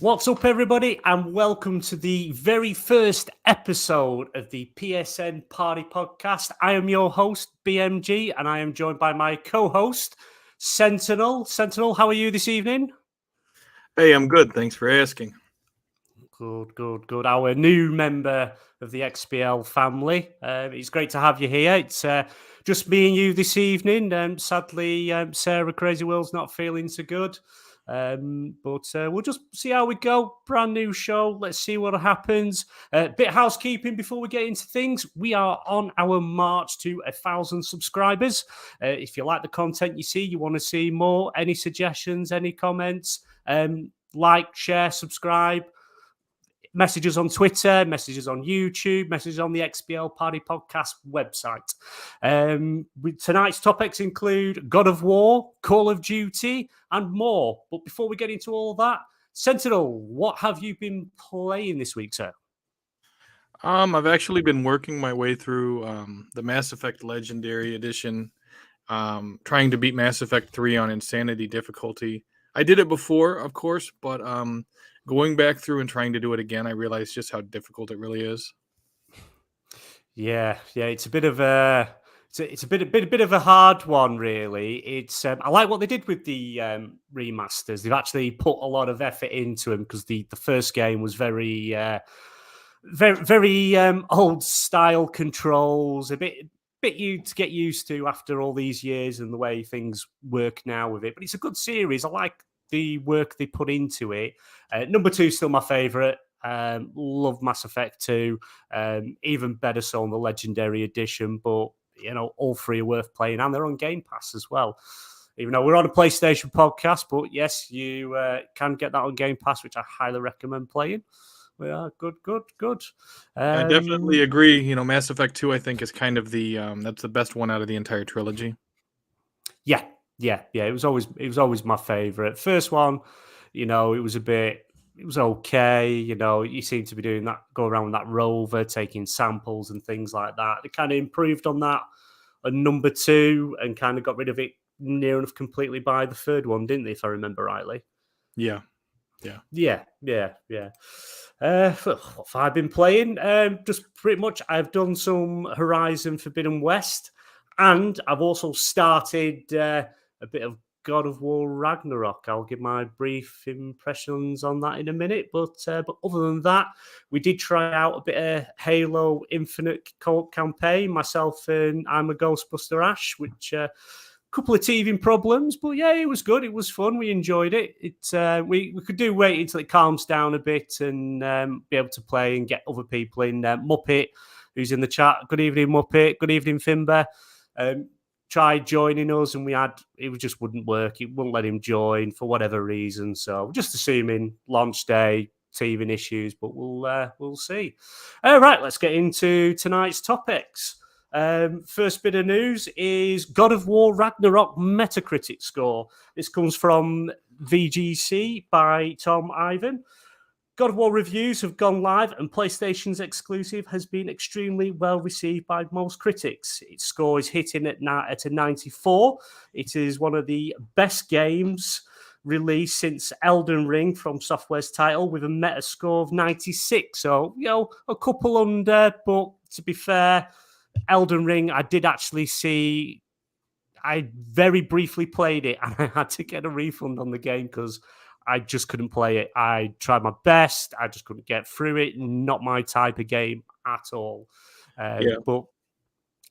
What's up, everybody, and welcome to the very first episode of the PSN Party Podcast. I am your host, BMG, and I am joined by my co-host, Sentinel. Sentinel, how are you this evening? Hey, I'm good. Thanks for asking. Good. Our new member of the XBL family. It's great to have you here. It's just me and you this evening. Sadly, Sarah Crazy Will's not feeling so good. But we'll just see how we go. Brand new show. Let's see what happens. Bit of housekeeping before we get into things. We are on our march to 1,000 subscribers. If you like the content you see, you want to see more, any suggestions, any comments, like, share, subscribe. Messages on Twitter, messages on YouTube, messages on the XBL Party Podcast website. Tonight's topics include God of War, Call of Duty, and more. But before we get into all that, Sentinel, what have you been playing this week, sir? I've actually been working my way through the Mass Effect Legendary Edition, trying to beat Mass Effect 3 on Insanity difficulty. I did it before, of course, but going back through and trying to do it again, I realized just how difficult it really is. Yeah, it's a bit of a bit of a hard one, really. It's I like what they did with the remasters. They've actually put a lot of effort into them because the first game was very old style controls, a bit you to get used to after all these years and the way things work now with it. But it's a good series. I like the work they put into it. Number 2 is still my favourite. Love Mass Effect 2. Even better so on the Legendary Edition. But, all three are worth playing. And they're on Game Pass as well. Even though we're on a PlayStation podcast. But yes, you can get that on Game Pass, which I highly recommend playing. We are good. I definitely agree. Mass Effect 2, I think, is kind of that's the best one out of the entire trilogy. Yeah. It was always my favorite. First one, it was okay. You seem to be doing that, go around with that rover, taking samples and things like that. They kind of improved on that at number 2 and kind of got rid of it near enough completely by the third one, didn't they? If I remember rightly. Yeah. What have I been playing? Just pretty much, I've done some Horizon Forbidden West, and I've also started a bit of God of War Ragnarok. I'll give my brief impressions on that in a minute. But other than that, we did try out a bit of Halo Infinite co-op campaign, myself and I'm a Ghostbuster Ash, which couple of teething problems, but yeah, it was good. It was fun. We enjoyed it. We could do wait until it calms down a bit and be able to play and get other people in. Muppet, who's in the chat. Good evening, Muppet. Good evening, Finbar. Tried joining us and it just wouldn't work. It wouldn't let him join for whatever reason. So just assuming launch day, teething issues, but we'll see. All right, let's get into tonight's topics. First bit of news is God of War Ragnarok Metacritic score. This comes from VGC by Tom Ivan. God of War reviews have gone live and PlayStation's exclusive has been extremely well received by most critics. Its score is hitting at a 94. It is one of the best games released since Elden Ring from Software's title with a meta score of 96. So, a couple under, but to be fair, Elden Ring, I did actually see. I very briefly played it and I had to get a refund on the game because I just couldn't play it. I tried my best. I just couldn't get through it. Not my type of game at all. But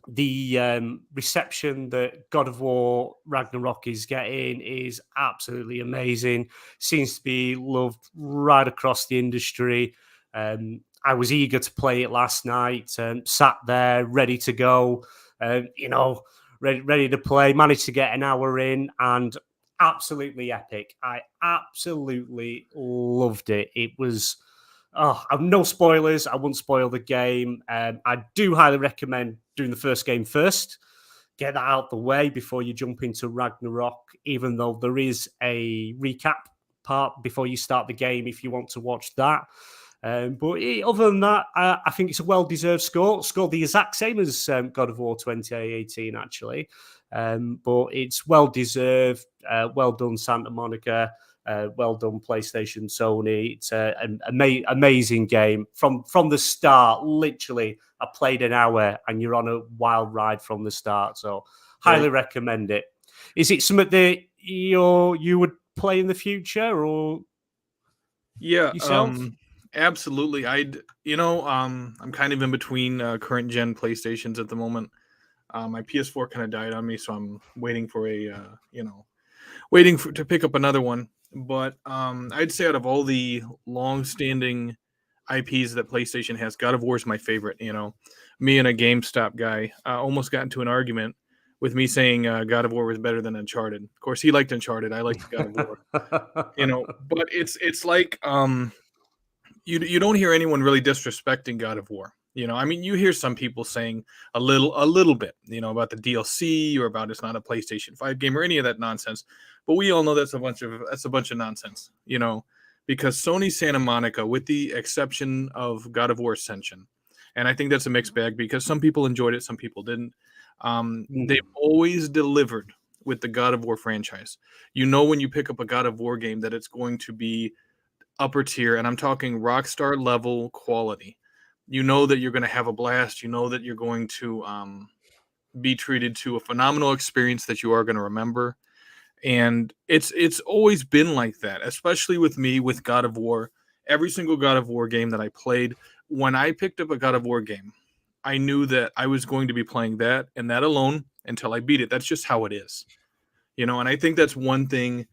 the reception that God of War Ragnarok is getting is absolutely amazing. Seems to be loved right across the industry. I was eager to play it last night, sat there ready to go, ready to play, managed to get an hour in and absolutely epic. I absolutely loved it. It was, no spoilers. I won't spoil the game. I do highly recommend doing the first game first. Get that out the way before you jump into Ragnarok, even though there is a recap part before you start the game if you want to watch that. But other than that, I think it's a well-deserved score. Scored the exact same as God of War 2018, actually. But it's well-deserved. Well done, Santa Monica. Well done, PlayStation, Sony. It's an amazing game from the start. Literally, I played an hour, and you're on a wild ride from the start. So, highly recommend it. Is it something that you would play in the future, or yourself? Absolutely. I'm kind of in between current gen PlayStations at the moment. My PS4 kind of died on me, so I'm waiting for to pick up another one. But I'd say out of all the long-standing IPs that PlayStation has, God of War is my favorite. Me and a GameStop guy almost got into an argument with me saying God of War was better than Uncharted. Of course, he liked Uncharted. I liked God of War. But it's like you don't hear anyone really disrespecting God of War. You hear some people saying a little bit, about the DLC or about it's not a PlayStation 5 game or any of that nonsense. But we all know that's a bunch of nonsense, because Sony Santa Monica, with the exception of God of War Ascension, and I think that's a mixed bag because some people enjoyed it, some people didn't. They've always delivered with the God of War franchise. When you pick up a God of War game that it's going to be upper tier, and I'm talking Rockstar level quality. That you're going to have a blast. That you're going to be treated to a phenomenal experience that you are going to remember. And it's always been like that, especially with me with God of War. Every single God of War game that I played, when I picked up a God of War game, I knew that I was going to be playing that and that alone until I beat it. That's just how it is. And I think that's one thing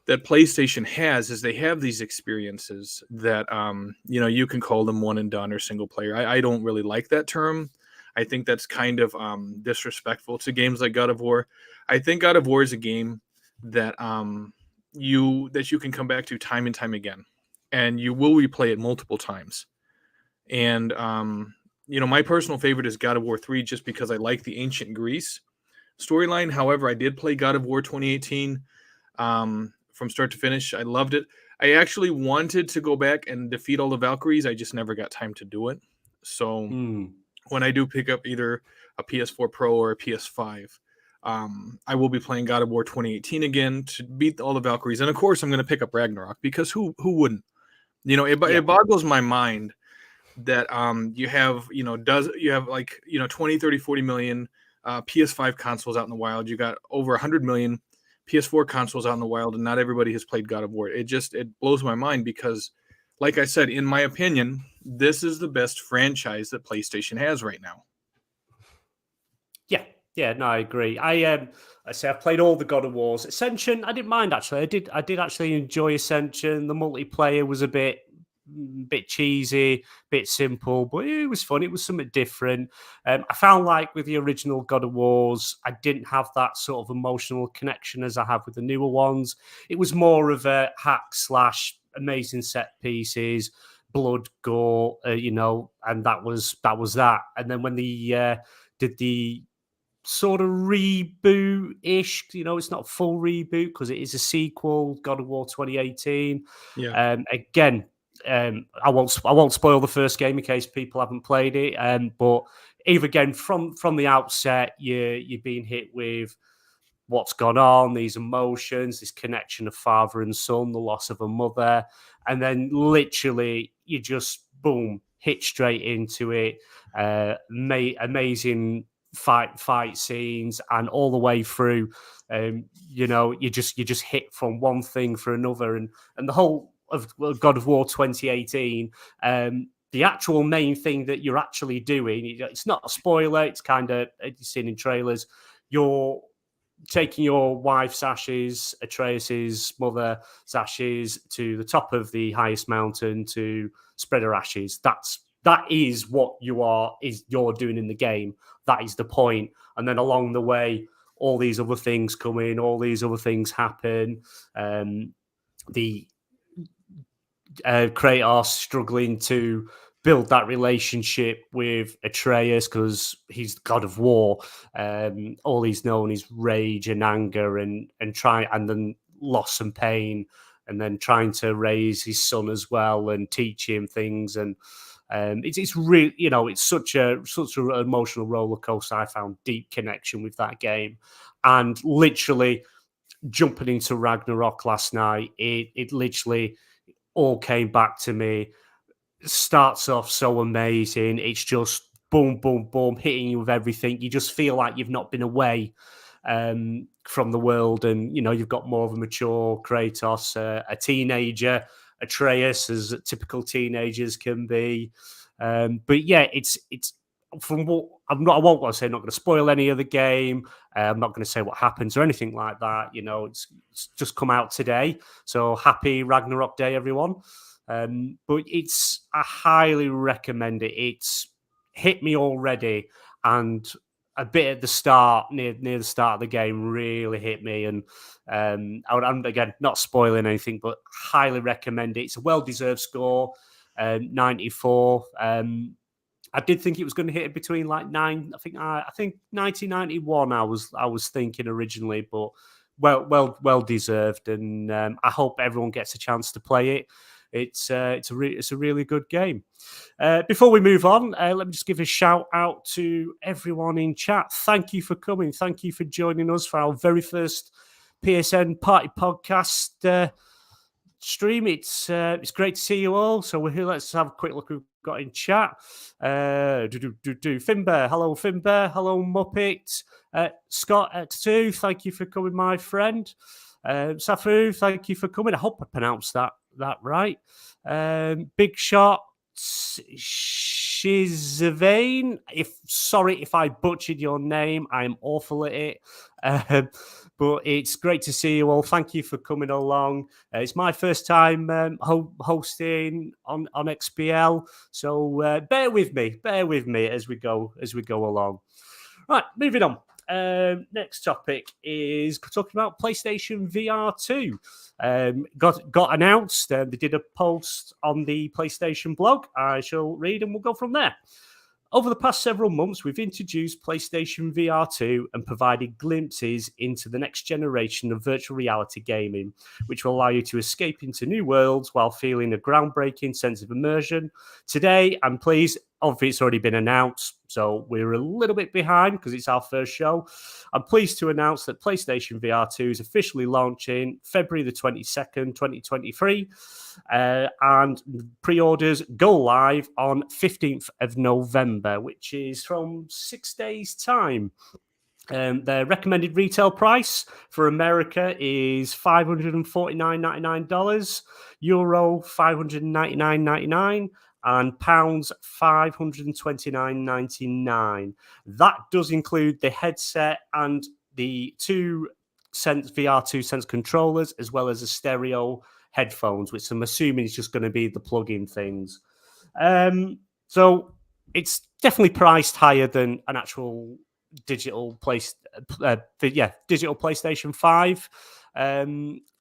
that PlayStation has is they have these experiences that, you can call them one and done or single player. I don't really like that term. I think that's kind of disrespectful to games like God of War. I think God of War is a game that you can come back to time and time again, and you will replay it multiple times. And my personal favorite is God of War 3, just because I like the ancient Greece storyline. However, I did play God of War 2018 from start to finish. I loved it. I actually wanted to go back and defeat all the Valkyries. I just never got time to do it. So when I do pick up either a PS4 Pro or a PS5, I will be playing God of War 2018 again to beat all the Valkyries. And of course, I'm going to pick up Ragnarok, because who wouldn't? It boggles my mind that you have 20, 30, 40 million PS5 consoles out in the wild. You got over 100 million PS4 consoles out in the wild, and not everybody has played God of War. It blows my mind because, like I said, in my opinion, this is the best franchise that PlayStation has right now. Yeah, no, I agree. I say I've played all the God of Wars. Ascension, I didn't mind actually. I did actually enjoy Ascension. The multiplayer was a bit cheesy, bit simple, but it was fun. It was something different. I found like with the original God of Wars, I didn't have that sort of emotional connection as I have with the newer ones. It was more of a hack slash amazing set pieces, blood, gore, and that was that. And then when they did the sort of reboot-ish, it's not a full reboot because it is a sequel, God of War 2018. Yeah. Again, I won't spoil the first game in case people haven't played it. But even again, from the outset, you're being hit with what's gone on, these emotions, this connection of father and son, the loss of a mother, and then literally you just boom, hit straight into it. Amazing fight scenes, and all the way through, you just hit from one thing for another, and the whole of God of War 2018. The actual main thing that you're actually doing, it's not a spoiler. It's kind of, you've seen in trailers. You're taking your wife's ashes, Atreus's mother's ashes, to the top of the highest mountain to spread her ashes. That is what you're doing in the game. That is the point. And then along the way, all these other things come in, all these other things happen. The Kratos struggling to build that relationship with Atreus because he's the God of War. All he's known is rage and anger and then loss and pain, and then trying to raise his son as well and teach him things. And it's really, it's such an emotional roller coaster. I found deep connection with that game, and literally jumping into Ragnarok last night, it literally all came back to me. Starts off so amazing. It's just boom, boom, boom, hitting you with everything. You just feel like you've not been away from the world, and you've got more of a mature Kratos, a teenager, Atreus, as typical teenagers can be. But yeah, it's from what I won't want to say. I'm not going to spoil any of the game. I'm not going to say what happens or anything like that. It's just come out today, so happy Ragnarok Day, everyone. But I highly recommend it. It's hit me already, and a bit at the start, near the start of the game, really hit me. And I'm again not spoiling anything, but highly recommend it. It's a well-deserved score, 94. I did think it was going to hit it between like 9. I think 1991. I was thinking originally, but well deserved. And I hope everyone gets a chance to play it. It's a really good game. Before we move on, let me just give a shout out to everyone in chat. Thank you for coming. Thank you for joining us for our very first PSN Party Podcast stream. It's great to see you all. So we're here. Let's have a quick look who we've got in chat. Finbear, hello Finbear, hello Muppet. Scott X2, thank you for coming, my friend. Safu, thank you for coming. I hope I pronounced that right. Big Shot Shizavane. Sorry if I butchered your name. I'm awful at it. But it's great to see you all. Thank you for coming along. It's my first time hosting on XBL, so bear with me as we go along. Right, moving on. Next topic is talking about PlayStation VR2. Got announced. They did a post on the PlayStation blog. I shall read and we'll go from there. Over the past several months, we've introduced PlayStation VR2 and provided glimpses into the next generation of virtual reality gaming, which will allow you to escape into new worlds while feeling a groundbreaking sense of immersion. Today, I'm pleased, obviously it's already been announced, so we're a little bit behind because it's our first show. I'm pleased to announce that PlayStation VR2 is officially launching February the 22nd, 2023, and pre-orders go live on 15th of November, which is from 6 days' time. Their recommended retail price for America is $549.99, Euro $599.99, and pounds $529.99. That does include the headset and the VR2 Sense controllers, as well as the stereo headphones, which I'm assuming is just going to be the plug-in things. So it's definitely priced higher than an actual digital PlayStation 5.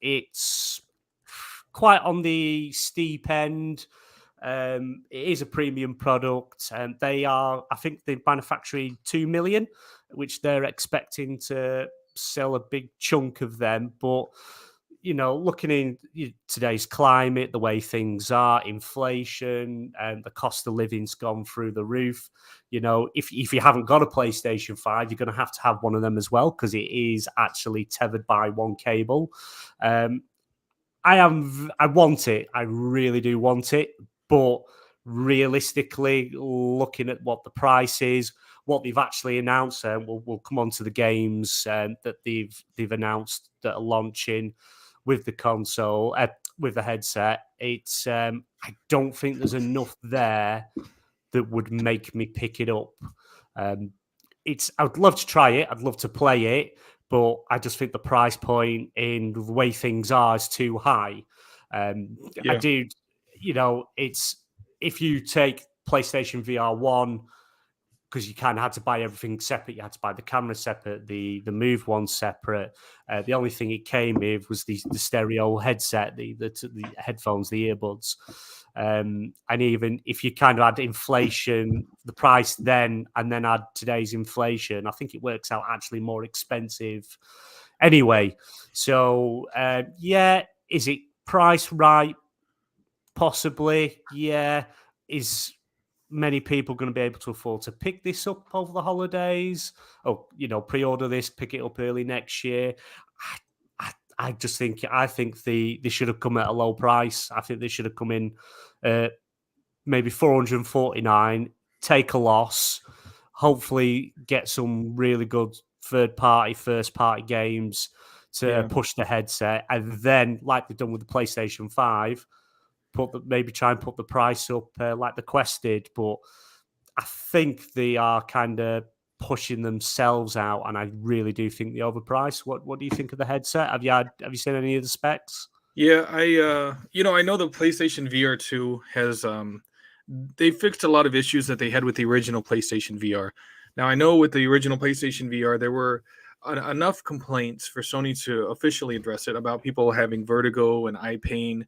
It's quite on the steep end. It is a premium product, and I think they manufacture 2 million, which they're expecting to sell a big chunk of them. But looking in today's climate, the way things are, inflation, and the cost of living's gone through the roof. If you haven't got a PlayStation 5, you're going to have one of them as well, because it is actually tethered by one cable. I want it. I really do want it. But realistically, looking at what the price is, what they've actually announced, we'll come on to the games that they've announced that are launching with the console, with the headset. It's I don't think there's enough there that would make me pick it up. I would love to try it. I'd love to play it, but I just think the price point in the way things are is too high. I do. It's if you take PlayStation VR 1, because you kind of had to buy everything separate. You had to buy the camera separate, the Move one separate. The only thing it came with was the stereo headset, the headphones, the earbuds. And even if you kind of add inflation, the price then, and then add today's inflation, I think it works out actually more expensive anyway. So, is it priced right? Possibly, yeah. Is many people going to be able to afford to pick this up over the holidays? Pre-order this, pick it up early next year? I I think they should have come at a low price. I think they should have come in maybe 449, take a loss, hopefully get some really good first party games to push the headset, and then, like they've done with the PlayStation 5, maybe try and put the price up like the Quest did. But I think they are kind of pushing themselves out, and I really do think they're overpriced. What do you think of the headset? Have you seen any of the specs? Yeah, I know the PlayStation VR2 has they fixed a lot of issues that they had with the original PlayStation VR. Now I know with the original PlayStation VR there were enough complaints for Sony to officially address it about people having vertigo and eye pain,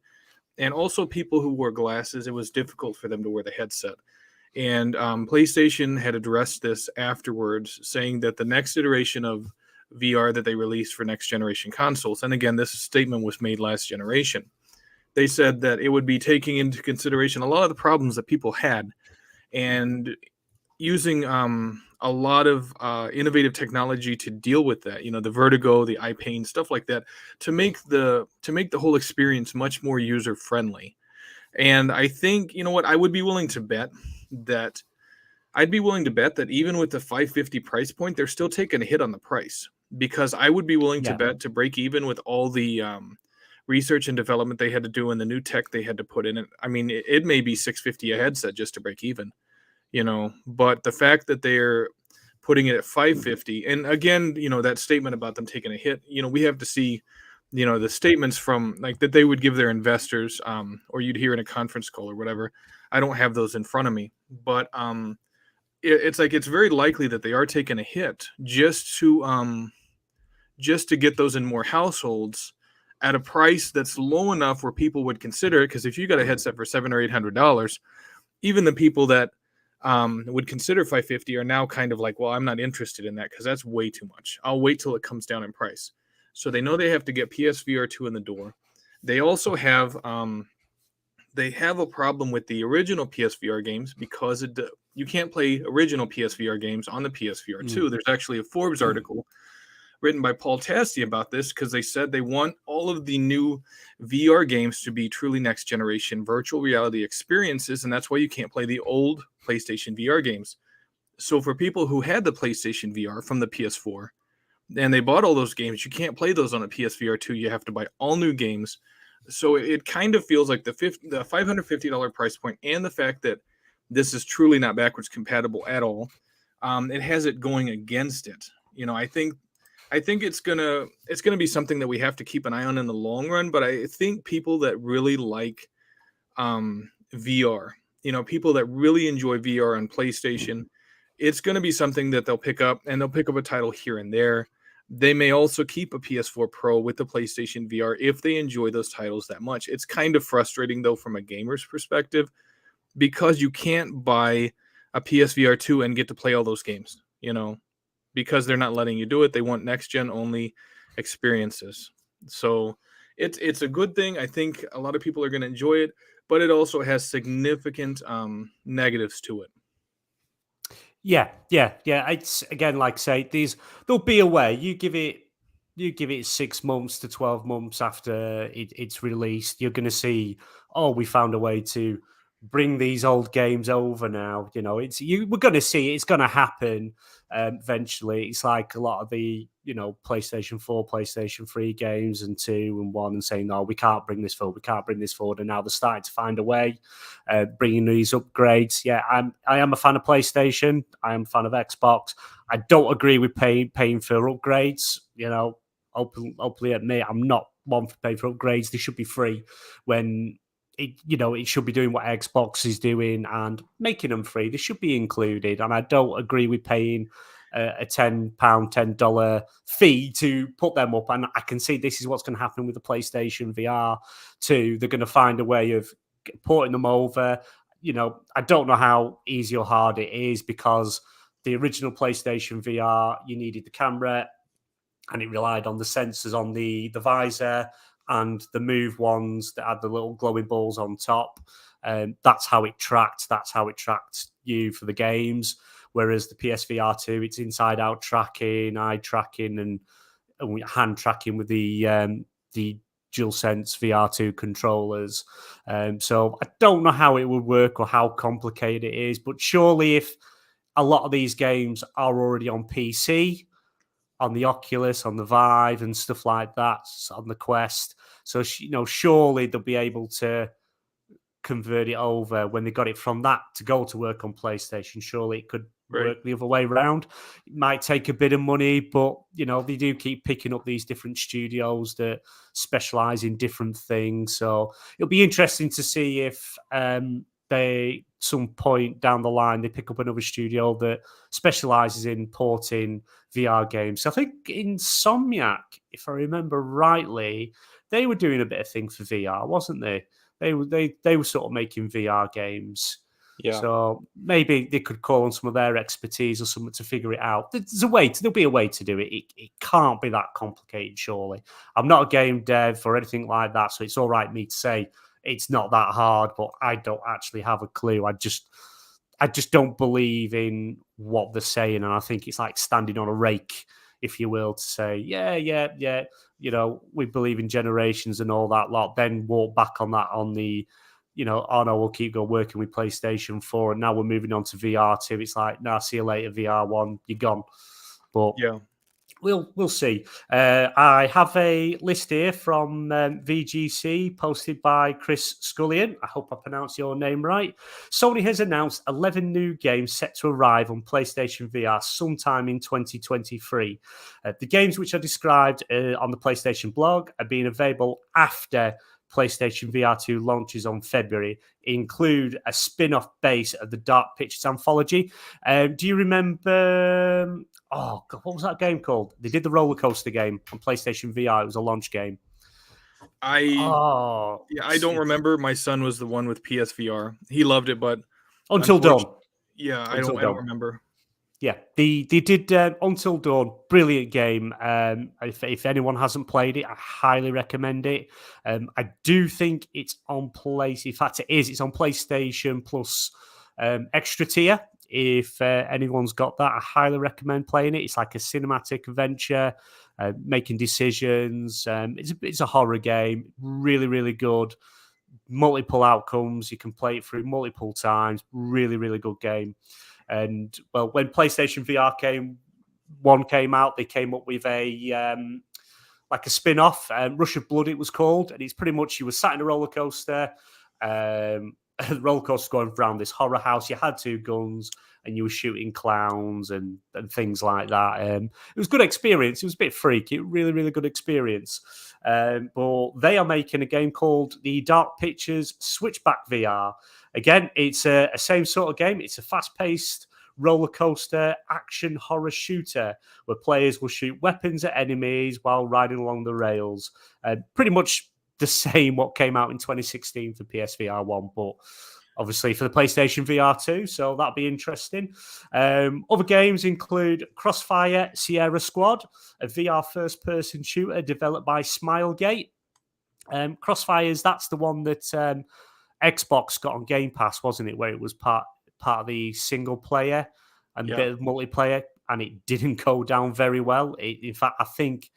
and also people who wore glasses. It was difficult for them to wear the headset. And PlayStation had addressed this afterwards, saying that the next iteration of VR that they released for next generation consoles, and again, this statement was made last generation, they said that it would be taking into consideration a lot of the problems that people had and using a lot of innovative technology to deal with that. The vertigo, the eye pain, stuff like that, to make the whole experience much more user friendly. And I think, what, I'd be willing to bet that even with the 550 price point, they're still taking a hit on the price, because I would be willing to bet to break even with all the research and development they had to do and the new tech they had to put in it. I mean, it may be 650 a headset just to break even, but the fact that they're putting it at 550, and again, that statement about them taking a hit, we have to see, the statements from, like, that they would give their investors, or you'd hear in a conference call or whatever. I don't have those in front of me, but it's like, it's very likely that they are taking a hit just to get those in more households at a price that's low enough where people would consider it. Because if you got a headset for $700 or $800, even the people that would consider 550 are now kind of like, well, I'm not interested in that because that's way too much. I'll wait till it comes down in price. So they know they have to get PSVR2 in the door. They also have a problem with the original PSVR games, because you can't play original PSVR games on the PSVR2. There's actually a Forbes article written by Paul Tassi about this, because they said they want all of the new VR games to be truly next generation virtual reality experiences, and that's why you can't play the old PlayStation VR games. So for people who had the PlayStation VR from the PS4 and they bought all those games, you can't play those on a PSVR 2. You have to buy all new games. So it kind of feels like the $550 price point, and the fact that this is truly not backwards compatible at all, it has it going against it. I think it's gonna be something that we have to keep an eye on in the long run. But I think people that really like VR, people that really enjoy VR on PlayStation, it's going to be something that they'll pick up, and they'll pick up a title here and there. They may also keep a PS4 Pro with the PlayStation VR if they enjoy those titles that much. It's kind of frustrating, though, from a gamer's perspective, because you can't buy a PSVR 2 and get to play all those games, because they're not letting you do it. They want next-gen only experiences. So it's a good thing. I think a lot of people are going to enjoy it, but it also has significant negatives to it. Yeah. It's, again, like I say, there'll be a way. You give it 6 months to 12 months after it's released, you're going to see, we found a way to bring these old games over now. We're going to see it's going to happen eventually. It's like a lot of the PlayStation 4, PlayStation 3 games and 2 and 1, and saying, no, we can't bring this forward, and now they're starting to find a way, bringing these upgrades. Yeah, I am a fan of PlayStation. I am a fan of Xbox. I don't agree with paying for upgrades. Openly admit, I'm not one for paying for upgrades. They should be free when it should be doing what Xbox is doing and making them free. They should be included. And I don't agree with paying a £10, $10 fee to put them up. And I can see this is what's going to happen with the PlayStation VR 2. They're going to find a way of porting them over. I don't know how easy or hard it is, because the original PlayStation VR, you needed the camera, and it relied on the sensors on the visor and the Move ones that had the little glowing balls on top. That's how it tracked. That's how it tracked you for the games. Whereas the PSVR 2, it's inside-out tracking, eye tracking, and hand tracking with the the DualSense VR2 controllers. So I don't know how it would work or how complicated it is, but surely if a lot of these games are already on PC, on the Oculus, on the Vive and stuff like that, on the Quest, so surely they'll be able to convert it over when they got it from that to go to work on PlayStation. Surely it could work the other way around. It might take a bit of money, but they do keep picking up these different studios that specialize in different things. So it'll be interesting to see if they, some point down the line, they pick up another studio that specializes in porting VR games. So I think Insomniac, if I remember rightly, they were doing a bit of thing for VR, wasn't they? They were sort of making VR games. Yeah. So maybe they could call on some of their expertise or something to figure it out. There'll be a way to do it. It can't be that complicated, surely. I'm not a game dev or anything like that, so it's all right me to say it's not that hard, but I don't actually have a clue. I just don't believe in what they're saying, and I think it's like standing on a rake, if you will, to say, yeah, we believe in generations and all that lot, then walk back on that on the, oh no, we'll keep going working with PlayStation 4, and now we're moving on to VR2. It's like, nah, see you later, VR1, you're gone. But yeah, we'll see. I have a list here from VGC posted by Chris Scullion. I hope I pronounced your name right. Sony has announced 11 new games set to arrive on PlayStation VR sometime in 2023. The games which are described on the PlayStation blog are being available after PlayStation VR2 launches on February, include a spin-off base of the Dark Pictures anthology. Do you remember... Oh, God, what was that game called? They did the roller coaster game on PlayStation VR. It was a launch game. I don't remember. My son was the one with PSVR. He loved it, but Until Dawn. Yeah, I don't remember. Yeah, they did Until Dawn. Brilliant game. If anyone hasn't played it, I highly recommend it. I do think it's on In fact, it is. It's on PlayStation Plus extra tier. If anyone's got that, I highly recommend playing it. It's like a cinematic adventure, making decisions. It's a horror game. Really, really good. Multiple outcomes. You can play it through multiple times. Really, really good game. And well, when PlayStation VR came out, they came up with a like a spin-off, Rush of Blood it was called, and it's pretty much you were sat in a roller coaster. The roller coaster going around this horror house. You had two guns and you were shooting clowns and things like that. It was a good experience. It was a bit freaky. Really, really good experience. But they are making a game called the Dark Pictures Switchback VR. Again, it's a same sort of game. It's a fast-paced roller coaster action horror shooter where players will shoot weapons at enemies while riding along the rails. Pretty much the same what came out in 2016 for PSVR 1, but obviously for the PlayStation VR 2, so that'll be interesting. Other games include Crossfire Sierra Squad, a VR first-person shooter developed by Smilegate. Crossfires, that's the one that Xbox got on Game Pass, wasn't it, where it was part of the single player and a bit of multiplayer, and it didn't go down very well. In fact, I think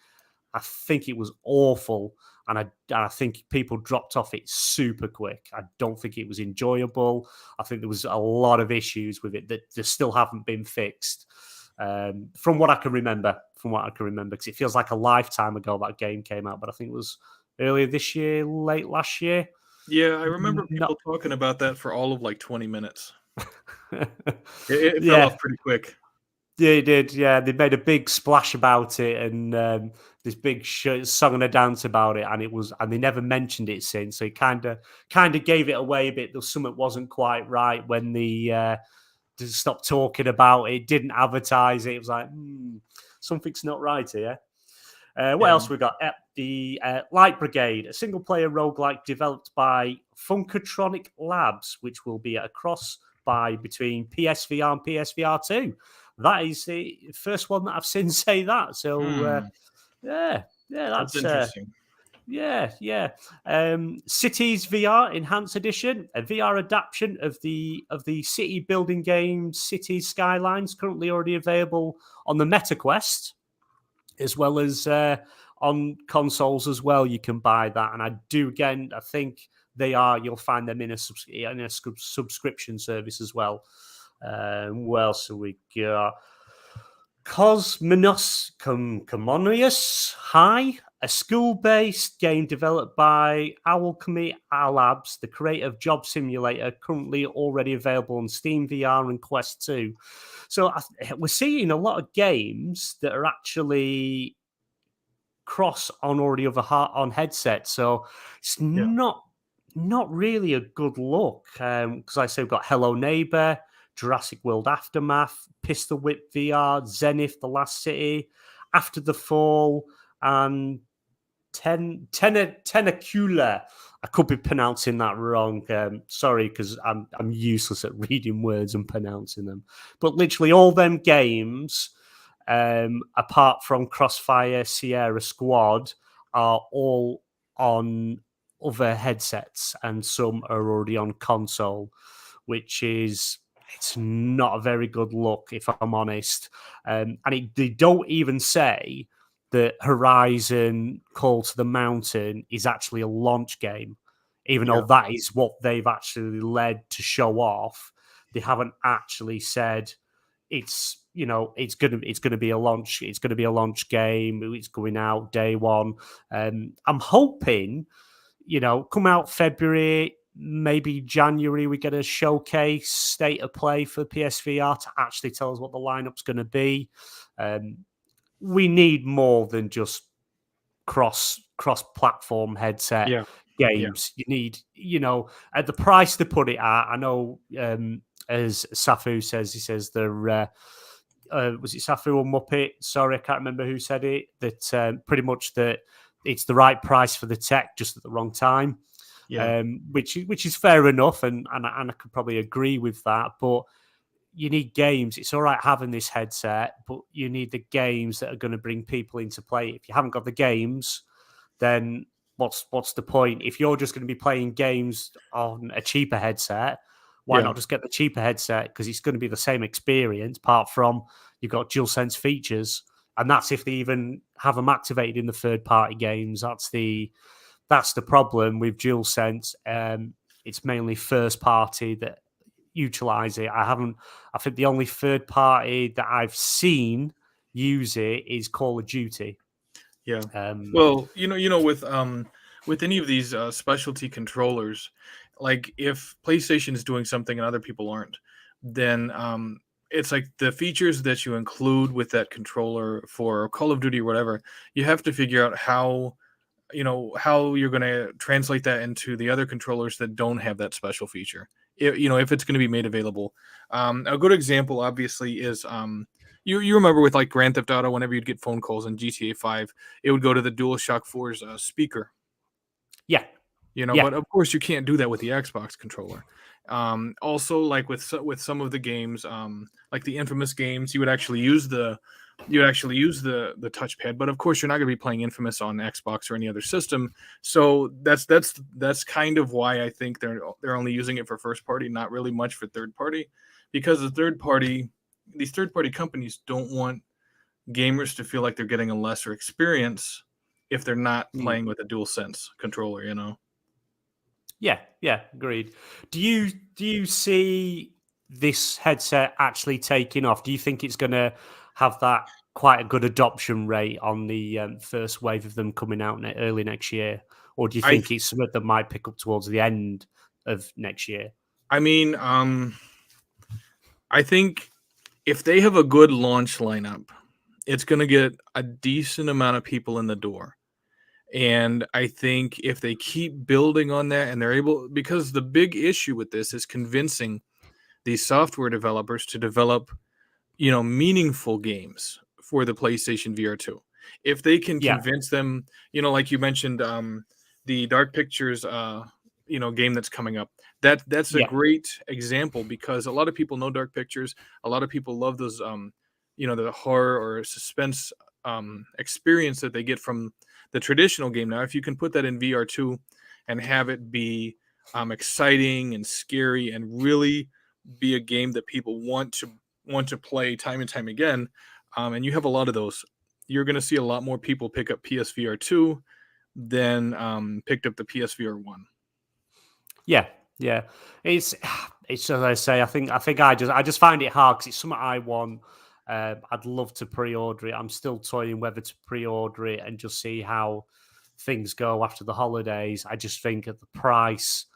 it was awful. And I think people dropped off it super quick. I don't think it was enjoyable. I think there was a lot of issues with it that still haven't been fixed. From what I can remember, because it feels like a lifetime ago that game came out, but I think it was earlier this year, late last year. Yeah, I remember people talking about that for all of like 20 minutes. It fell off pretty quick. Yeah, it did. Yeah, they made a big splash about it and this big song and a dance about it, and they never mentioned it since. So it kind of gave it away a bit. There was something wasn't quite right when they stopped talking about it, didn't advertise it. It was like something's not right here. What else we got? The Light Brigade, a single-player roguelike developed by Funkatronic Labs, which will be at a cross-buy between PSVR and PSVR 2. That is the first one that I've seen say that. So, that's interesting. Yeah. Cities VR Enhanced Edition, a VR adaptation of the city building game Cities Skylines, currently already available on the MetaQuest, as well as on consoles as well. You can buy that, and I think they are. You'll find them in a subscription service as well. What else have we got? Cosmonius High, a school-based game developed by Alchemy Labs, the creator of Job Simulator, currently already available on Steam VR and Quest 2. So we're seeing a lot of games that are actually cross on already on headsets. So it's not really a good look. Because I say we've got Hello Neighbor, Jurassic World Aftermath, Pistol Whip VR, Zenith, The Last City, After the Fall, and Tentacula. I could be pronouncing that wrong. Sorry, because I'm useless at reading words and pronouncing them. But literally all them games, apart from Crossfire Sierra Squad, are all on other headsets, and some are already on console, which is... It's not a very good look, if I'm honest. And they don't even say that Horizon Call to the Mountain is actually a launch game, even though that is what they've actually led to show off. They haven't actually said it's gonna be a launch. It's gonna be a launch game. It's going out day one. I'm hoping, come out February. Maybe January we get a showcase state of play for PSVR to actually tell us what the lineup's going to be. We need more than just cross-platform headset games. You need, at the price they put it at. I know, as Safu says, he says they're was it Safu or Muppet? Sorry, I can't remember who said it. That pretty much that it's the right price for the tech, just at the wrong time. Which is fair enough, and I could probably agree with that. But you need games. It's all right having this headset, but you need the games that are going to bring people into play. If you haven't got the games, then what's the point? If you're just going to be playing games on a cheaper headset, why not just get the cheaper headset? Because it's going to be the same experience, apart from you've got DualSense features, and that's if they even have them activated in the third-party games. That's the problem with DualSense. It's mainly first party that utilize it. I think the only third party that I've seen use it is Call of Duty. Yeah. Well, with any of these specialty controllers, like if PlayStation is doing something and other people aren't, then it's like the features that you include with that controller for Call of Duty or whatever, you have to figure out how you're going to translate that into the other controllers that don't have that special feature. If it's going to be made available. A good example, obviously, is you remember with like Grand Theft Auto, whenever you'd get phone calls in GTA 5, it would go to the DualShock 4's speaker. Yeah. But of course you can't do that with the Xbox controller. Also, like with some of the games, like the Infamous games, you would actually use the touchpad, but of course you're not going to be playing Infamous on Xbox or any other system. So that's kind of why I think they're only using it for first party, not really much for third party, because these third party companies don't want gamers to feel like they're getting a lesser experience if they're not playing with a DualSense controller. Yeah, agreed. Do you see this headset actually taking off? Do you think it's going to have that quite a good adoption rate on the first wave of them coming out early next year? Or do you think it's something that might pick up towards the end of next year? I mean, I think if they have a good launch lineup, it's going to get a decent amount of people in the door. And I think if they keep building on that and they're able, because the big issue with this is convincing these software developers to develop, meaningful games for the PlayStation VR2. If they can convince them, like you mentioned, the Dark Pictures, game that's coming up, that's a great example, because a lot of people know Dark Pictures. A lot of people love those, the horror or suspense experience that they get from the traditional game. Now, if you can put that in VR2 and have it be exciting and scary and really be a game that people want to play time and time again, and you have a lot of those you're going to see a lot more people pick up PSVR2 than picked up the PSVR1. Yeah, yeah. It's as I say. I think I just find it hard because it's something I want. I'd love to pre-order it. I'm still toying whether to pre-order it and just see how things go after the holidays. I just think at the price,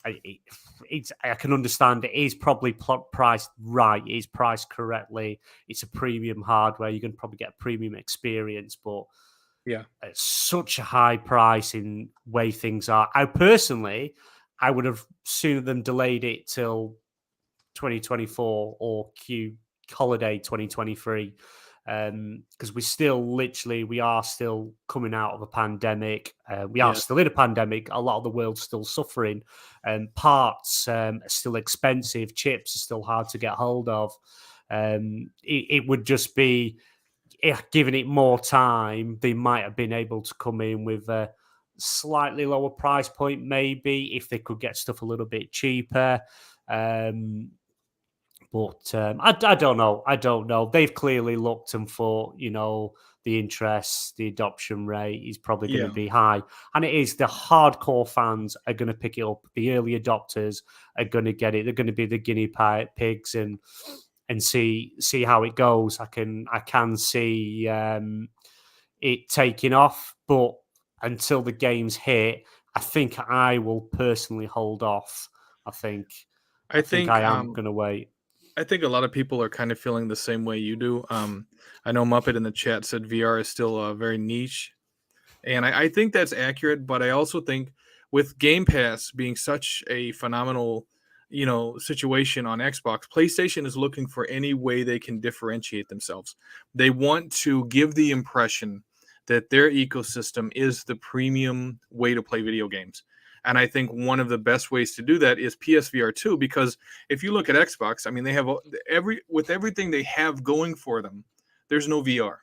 I can understand it is probably priced right. It's priced correctly. It's a premium hardware. You're going to probably get a premium experience, but Yeah, at such a high price in way things are. I would have sooner than delayed it till 2024 or holiday 2023, because we are still coming out of a pandemic. We are yeah, still in a pandemic. A lot of the world's still suffering. Parts are still expensive. Chips are still hard to get hold of. It would just be, given it more time, they might have been able to come in with a slightly lower price point, maybe, if they could get stuff a little bit cheaper. But I don't know. I don't know. They've clearly looked and thought, the interest, the adoption rate is probably going to yeah. be high. And it is. The hardcore fans are going to pick it up. The early adopters are going to get it. They're going to be the guinea pigs and see how it goes. I can see it taking off, but until the games hit, I think I will personally hold off. I think I I think am going to wait. I think a lot of people are kind of feeling the same way you do. I know Muppet in the chat said VR is still very niche, and I think that's accurate. But I also think with Game Pass being such a phenomenal, situation on Xbox, PlayStation is looking for any way they can differentiate themselves. They want to give the impression that their ecosystem is the premium way to play video games. And I think one of the best ways to do that is PSVR 2, because if you look at Xbox, I mean, they have with everything they have going for them, there's no VR.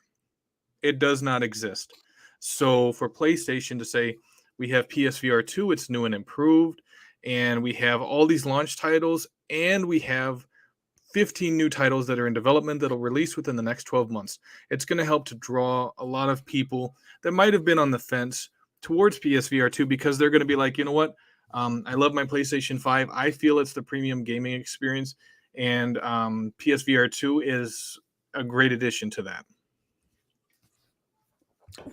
It does not exist. So for PlayStation to say we have PSVR 2, it's new and improved, and we have all these launch titles, and we have 15 new titles that are in development that'll release within the next 12 months. It's going to help to draw a lot of people that might have been on the fence towards PSVR 2, because they're going to be like, you know what? I love my PlayStation 5. I feel it's the premium gaming experience, and PSVR 2 is a great addition to that.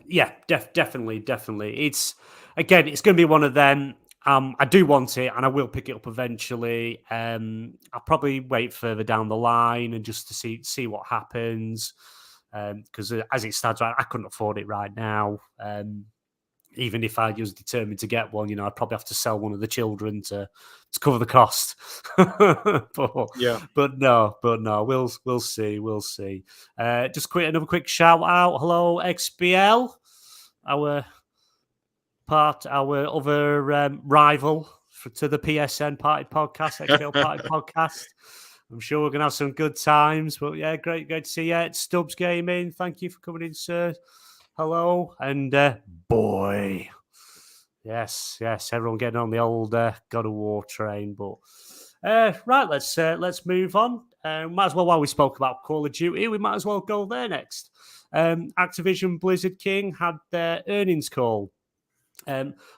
Yeah, definitely. It's going to be one of them. I do want it, and I will pick it up eventually. I'll probably wait further down the line and just to see what happens. Because as it stands, I couldn't afford it right now. Even if I was determined to get one, I'd probably have to sell one of the children to cover the cost. but no, we'll see. Just another quick shout out. Hello, XBL, our other rival to the PSN Party Podcast, XBL Party Podcast. I'm sure we're gonna have some good times. But yeah, great to see you. It's Stubbs Gaming. Thank you for coming in, sir. Hello, and boy, yes, everyone getting on the old God of War train. But right, let's move on. Might as well, while we spoke about Call of Duty, we might as well go there next. Activision Blizzard King had their earnings call.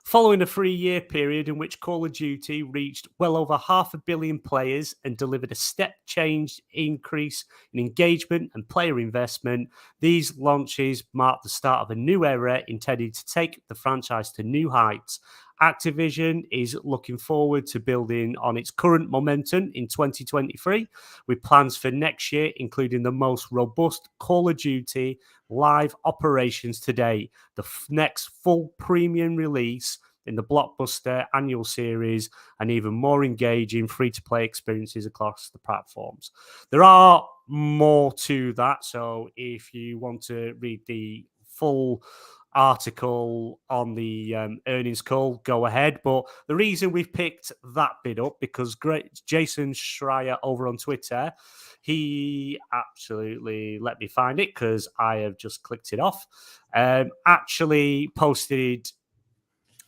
Following a 3-year period in which Call of Duty reached well over 500 million players and delivered a step change increase in engagement and player investment, these launches mark the start of a new era intended to take the franchise to new heights. Activision is looking forward to building on its current momentum in 2023, with plans for next year including the most robust Call of Duty live operations to date, the next full premium release in the blockbuster annual series, and even more engaging free-to-play experiences across the platforms. There are more to that, so if you want to read the full article on the earnings call, go ahead. But the reason we've picked that bit up, because Jason Schreier over on Twitter, he absolutely, let me find it because I have just clicked it off, actually posted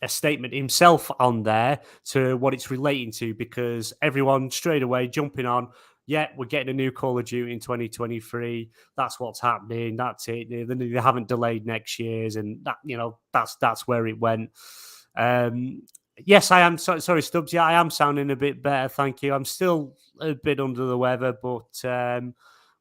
a statement himself on there to what it's relating to, because everyone straight away jumping on yeah, we're getting a new Call of Duty in 2023. That's what's happening. That's it. They haven't delayed next year's, and that that's where it went. Yes, I am. Sorry, Stubbs. Yeah, I am sounding a bit better. Thank you. I'm still a bit under the weather, but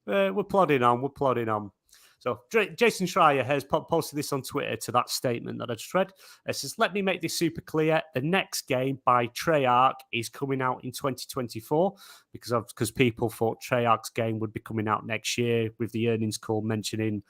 we're plodding on. We're plodding on. So Jason Schreier has posted this on Twitter to that statement that I just read. It says, let me make this super clear. The next game by Treyarch is coming out in 2024 because people thought Treyarch's game would be coming out next year, with the earnings call mentioning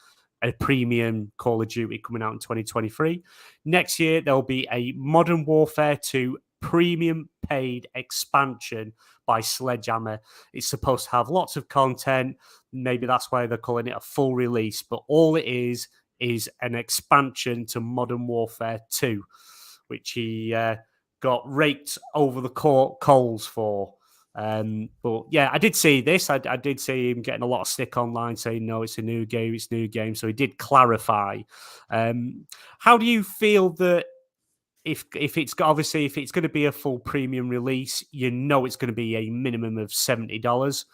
a premium Call of Duty coming out in 2023. Next year, there'll be a Modern Warfare 2 premium paid expansion by Sledgehammer. It's supposed to have lots of content. Maybe that's why they're calling it a full release, but all it is an expansion to Modern Warfare 2, which he got raked over the coals for. But yeah, I did see this. I did see him getting a lot of stick online saying, no, it's a new game, So he did clarify. How do you feel that if it's going to be a full premium release, it's going to be a minimum of $70.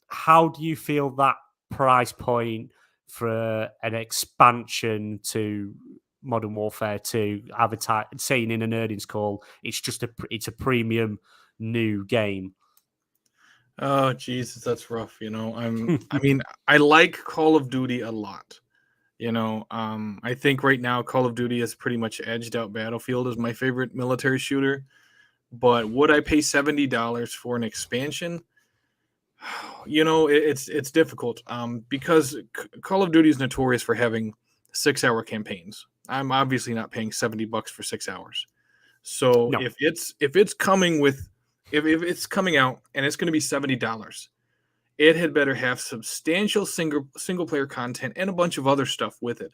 How do you feel that price point for an expansion to Modern Warfare 2, saying in an earnings call, it's a premium new game? Oh, Jesus, that's rough. I like Call of Duty a lot. I think right now Call of Duty has pretty much edged out Battlefield as my favorite military shooter. But would I pay $70 for an expansion? It's difficult because Call of Duty is notorious for having 6-hour campaigns. I'm obviously not paying $70 for 6 hours. So No. if it's coming out and it's going to be $70, it had better have substantial single player content and a bunch of other stuff with it.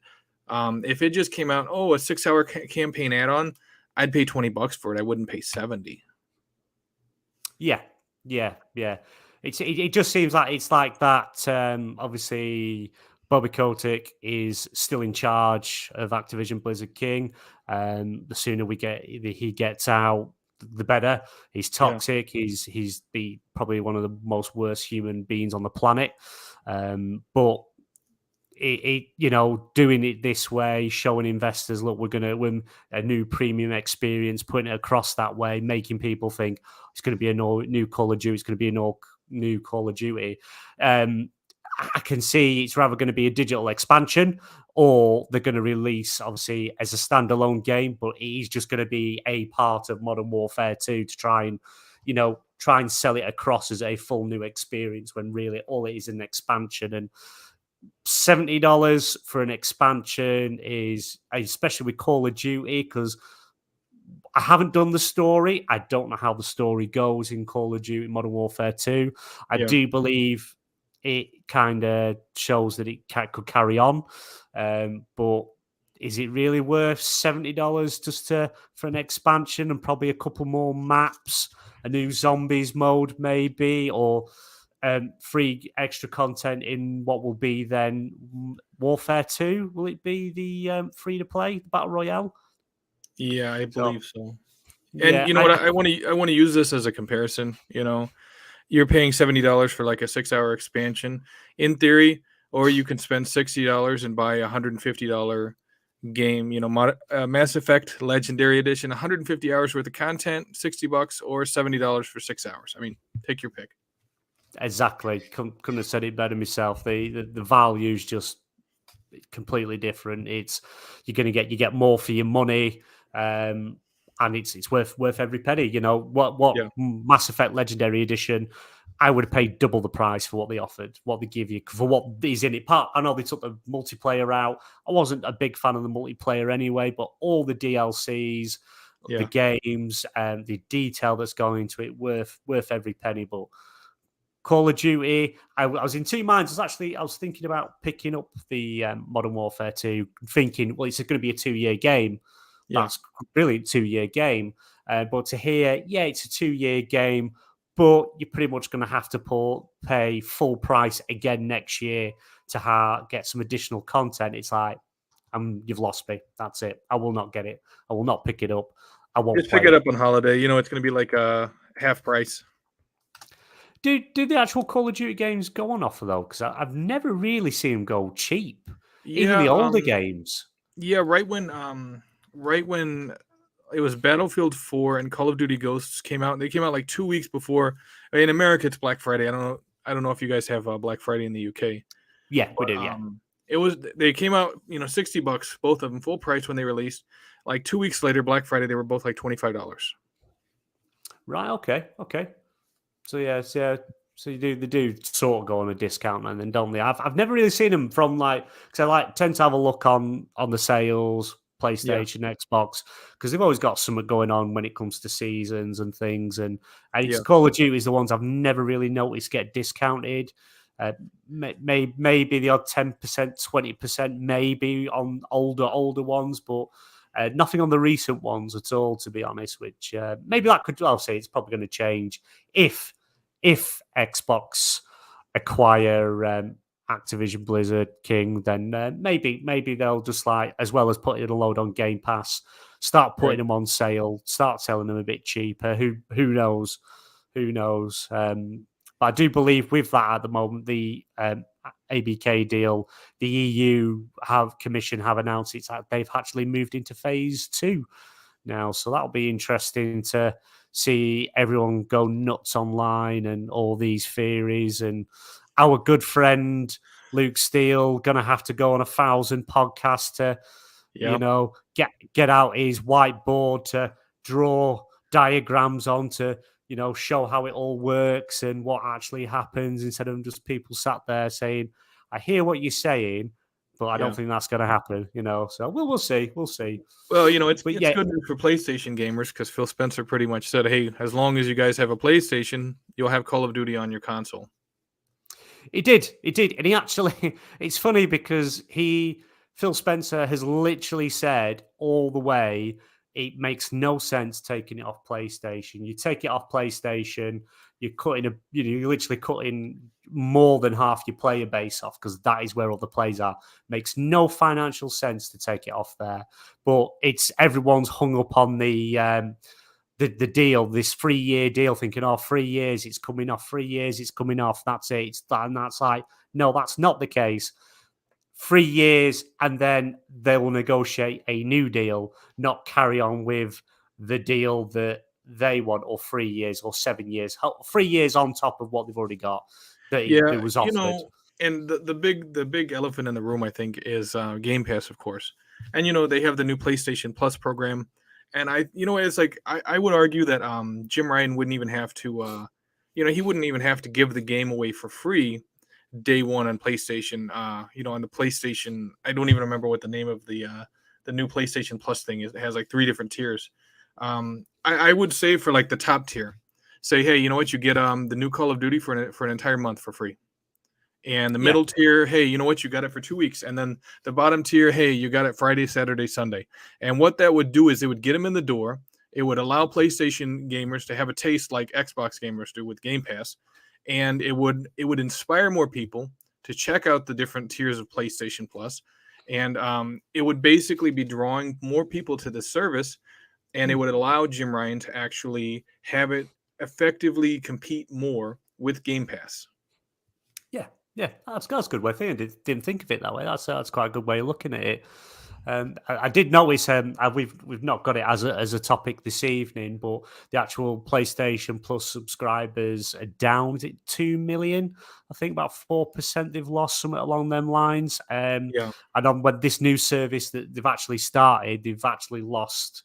If it just came out, a 6-hour campaign add-on, I'd pay $20 for it. I wouldn't pay $70. Yeah. It just seems like it's like that. Obviously, Bobby Kotick is still in charge of Activision Blizzard King. The sooner he gets out, the better. He's toxic. Yeah. He's probably one of the most worst human beings on the planet. But doing it this way, showing investors, look, we're going to win a new premium experience, putting it across that way, making people think it's going to be a new Call of Duty. It's going to be a new Call of Duty. I can see it's rather going to be a digital expansion, or they're going to release, obviously, as a standalone game, but it is just going to be a part of Modern Warfare 2 to try and sell it across as a full new experience, when really all it is an expansion. And $70 for an expansion is, especially with Call of Duty, because I haven't done the story. I don't know how the story goes in Call of Duty Modern Warfare 2. I do believe it kind of shows that it could carry on. But is it really worth $70 just for an expansion and probably a couple more maps, a new zombies mode maybe, or free extra content in what will be then Warfare 2? Will it be the free-to-play Battle Royale? Yeah, I believe so. And I want to use this as a comparison. You're paying $70 for like a 6-hour expansion in theory, or you can spend $60 and buy a $150 game. Mass Effect Legendary Edition, 150 hours worth of content, $60, or $70 for 6 hours. I mean, take your pick. Exactly. Couldn't have said it better myself. The value is just completely different. You get more for your money. And it's worth every penny. What Mass Effect Legendary Edition, I would have paid double the price for what they offered, what they give you, for what is in it. I know they took the multiplayer out. I wasn't a big fan of the multiplayer anyway, but all the DLCs, the games, and the detail that's going into it, worth every penny. But Call of Duty, I was in two minds. I was thinking about picking up the Modern Warfare 2, thinking, well, it's going to be a 2-year game. That's a brilliant 2-year game. But to hear, it's a 2-year game, but you're pretty much going to have to pay full price again next year to get some additional content. It's like, you've lost me. That's it. I will not get it. I will not pick it up. I won't just pick it up on holiday. It's going to be like half price. Do the actual Call of Duty games go on offer though? Because I've never really seen them go cheap. Even Yeah, the older games. yeah. Right when it was Battlefield 4 and Call of Duty Ghosts came out. They came out like 2 weeks before. In America, it's Black Friday. I don't know. I don't know if you guys have Black Friday in the UK. Yeah, we But do. Yeah. they came out, $60, both of them full price when they released. Like 2 weeks later, Black Friday, they were both like $25. Right. Okay. Okay. So yeah. So they do sort of go on a discount and then don't they? I've never really seen them from because I tend to have a look on the sales, Yeah, PlayStation, Xbox, because they've always got something going on when it comes to seasons and things. And it's yeah, Call of Duty is the ones I've never really noticed get discounted. Maybe the odd 10%, 20%, maybe on older ones, but nothing on the recent ones at all, to be honest. Which maybe that could, I'll say, it's probably going to change if Xbox acquire Activision Blizzard King, then maybe they'll just as well as putting a load on Game Pass, start putting right. them on sale, start selling them a bit cheaper. Who knows? Who knows? But I do believe with that at the moment, the ABK deal, the EU Commission have announced they've actually moved into phase 2 now, so that'll be interesting to see everyone go nuts online and all these theories. And our good friend Luke Steele gonna have to go on 1,000 podcasts to, Yeah, get out his whiteboard to draw diagrams on to, show how it all works and what actually happens, instead of just people sat there saying, "I hear what you're saying, but I don't yeah. think that's going to happen." So we'll see, Well, it's But it's yeah, good news for PlayStation gamers because Phil Spencer pretty much said, "Hey, as long as you guys have a PlayStation, you'll have Call of Duty on your console." he did. And he actually, it's funny because Phil Spencer has literally said all the way, it makes no sense taking it off PlayStation. You take it off PlayStation, you're literally cutting more than half your player base off, because that is where all the plays are. Makes no financial sense to take it off there. But everyone's hung up on the deal, this 3-year deal, thinking, 3 years, it's coming off, 3 years, it's coming off. That's it. It's that, and that's no, that's not the case. 3 years, and then they will negotiate a new deal, not carry on with the deal that they want, or 3 years or 7 years, 3 years on top of what they've already got Yeah, that was offered. and the big elephant in the room, I think, is Game Pass, of course. And they have the new PlayStation Plus program, and it's like I would argue that Jim Ryan wouldn't even have to, he wouldn't even have to give the game away for free day one on PlayStation. On the PlayStation, I don't even remember what the name of the new PlayStation Plus thing is. It has like 3 different tiers. I would say for like the top tier, say, hey, you know what, you get the new Call of Duty for an entire month for free. And the Yeah, middle tier, hey, you know what, you got it for 2 weeks. And then the bottom tier, hey, you got it Friday, Saturday, Sunday. And what that would do is it would get them in the door. It would allow PlayStation gamers to have a taste like Xbox gamers do with Game Pass, and it would inspire more people to check out the different tiers of PlayStation Plus, and it would basically be drawing more people to the service, and it would allow Jim Ryan to actually have it effectively compete more with Game Pass. yeah, that's a good way of thinking. Didn't think of it that way. That's quite a good way of looking at it. I did notice we've not got it as a topic this evening, but the actual PlayStation Plus subscribers are down. Is it 2 million? I think about 4% they've lost, something along them lines. And Yeah, on when this new service that they've actually started, they've actually lost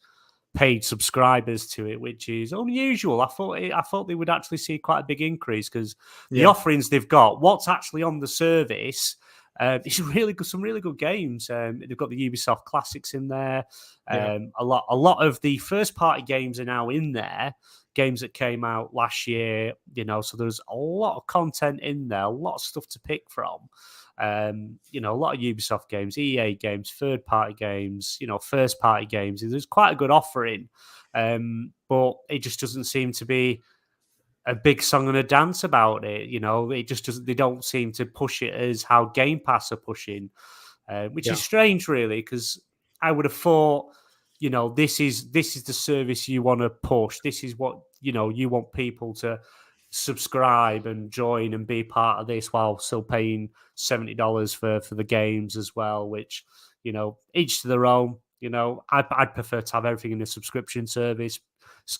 paid subscribers to it, which is unusual. I thought they would actually see quite a big increase, because the yeah, offerings they've got, what's actually on the service, it's really good, some really good games. They've got the Ubisoft classics in there. yeah, A lot of the first party games are now in there. Games that came out last year, so there's a lot of content in there, a lot of stuff to pick from. A lot of Ubisoft games, EA games, third party games, first party games. There's quite a good offering, but it just doesn't seem to be a big song and a dance about it. It just doesn't. They don't seem to push it as how Game Pass are pushing, which yeah, is strange, really, because I would have thought, this is the service you want to push. This is what you want people to subscribe and join and be part of this while still paying $70 for the games as well, which, each to their own. I'd prefer to have everything in a subscription service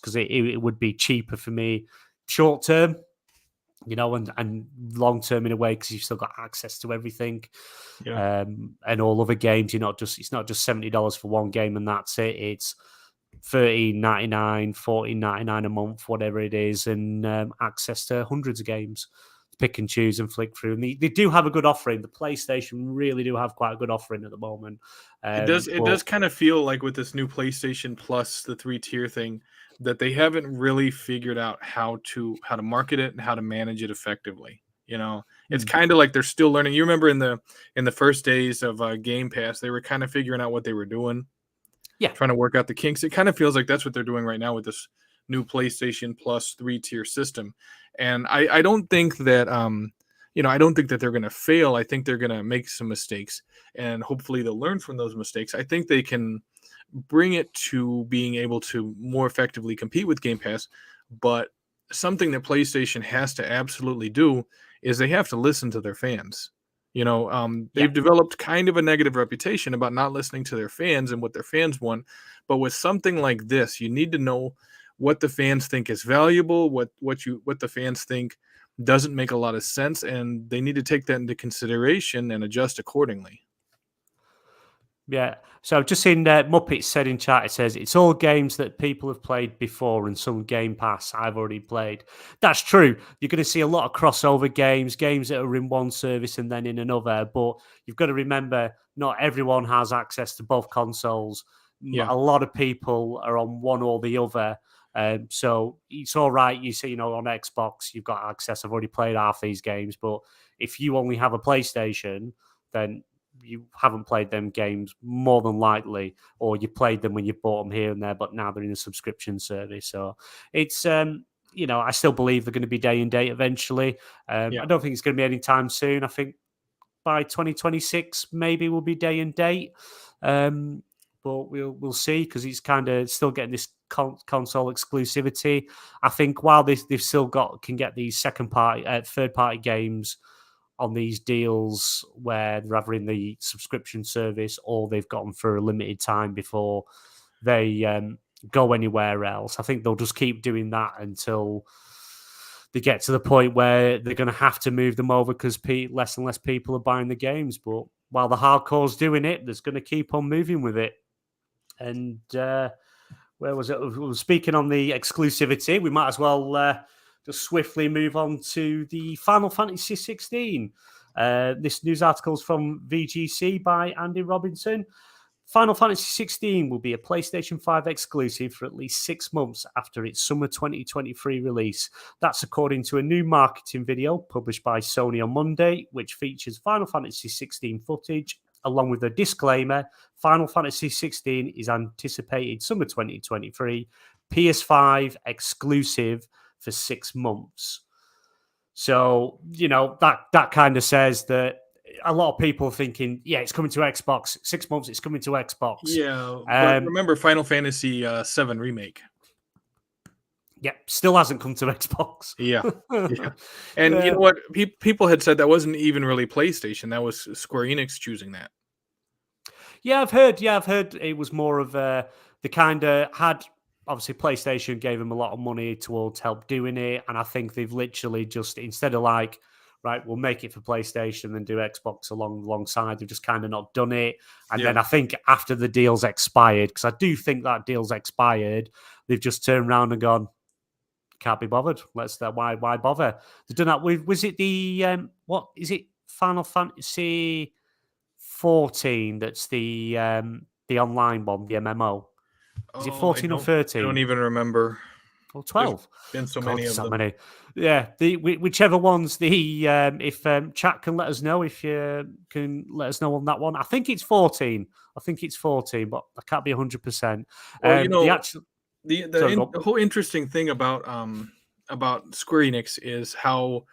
because it would be cheaper for me short term, and long term in a way, because you've still got access to everything. And all other games. It's not just $70 for one game and that's it. It's $13.99, $14.99 a month, whatever it is, and access to hundreds of games to pick and choose and flick through. And they do have a good offering. The PlayStation really do have quite a good offering at the moment. It does kind of feel like with this new PlayStation Plus, the 3-tier thing, that they haven't really figured out how to market it and how to manage it effectively. It's kind of like they're still learning. You remember in the first days of Game Pass, they were kind of figuring out what they were doing. Yeah, trying to work out the kinks. It kind of feels like that's what they're doing right now with this new PlayStation Plus 3-tier system. And I don't think that I don't think that they're going to fail. I think they're going to make some mistakes, and hopefully they'll learn from those mistakes. I think they can bring it to being able to more effectively compete with Game Pass. But something that PlayStation has to absolutely do is they have to listen to their fans. They've developed kind of a negative reputation about not listening to their fans and what their fans want. But with something like this, you need to know what the fans think is valuable, what the fans think doesn't make a lot of sense, and they need to take that into consideration and adjust accordingly. Yeah. So I've just seen Muppet said in chat, it says, it's all games that people have played before and some Game Pass I've already played. That's true. You're going to see a lot of crossover games that are in one service and then in another. But you've got to remember, not everyone has access to both consoles. Yeah. A lot of people are on one or the other. So it's all right. You say, on Xbox, you've got access. I've already played half these games. But if you only have a PlayStation, then you haven't played them games more than likely, or you played them when you bought them here and there, but now they're in a subscription service. So it's, I still believe they're going to be day and date eventually. I don't think it's going to be anytime soon. I think by 2026, maybe will be day and date. But we'll see, because he's kind of still getting this console exclusivity. I think while they've still can get these third party games on these deals where they're either in the subscription service or they've got them for a limited time before they go anywhere else. I think they'll just keep doing that until they get to the point where they're going to have to move them over because less and less people are buying the games. But while the hardcore's doing it, there's going to keep on moving with it. And where was it? Speaking on the exclusivity, we might as well just swiftly move on to the Final Fantasy 16. This news article is from VGC by Andy Robinson. Final Fantasy 16 will be a PlayStation 5 exclusive for at least 6 months after its summer 2023 release. That's according to a new marketing video published by Sony on Monday, which features Final Fantasy 16 footage, along with a disclaimer: Final Fantasy 16 is anticipated summer 2023, PS5 exclusive for 6 months. So, that kind of says that a lot of people are thinking, it's coming to Xbox. 6 months, it's coming to Xbox. Yeah, but remember Final Fantasy 7 Remake. Yeah, still hasn't come to Xbox. Yeah. And you know what? People had said that wasn't even really PlayStation. That was Square Enix choosing that. Yeah, I've heard it was more of the kind of had... Obviously, PlayStation gave them a lot of money towards help doing it. And I think they've literally just, instead of like, right, we'll make it for PlayStation and do Xbox alongside, they've just kind of not done it. And then I think after the deal's expired, because I do think that deal's expired, they've just turned around and gone, can't be bothered. Why bother? They've done that with, was it the, what is it? Final Fantasy 14, that's the online one, the MMO. Is it 14 or 13? I don't even remember. Or 12. There's been so many of them. Many. Yeah, whichever one's the... if chat can let us know, if you can let us know on that one. I think it's 14. But I can't be 100%. Well, the whole interesting thing about Square Enix is how,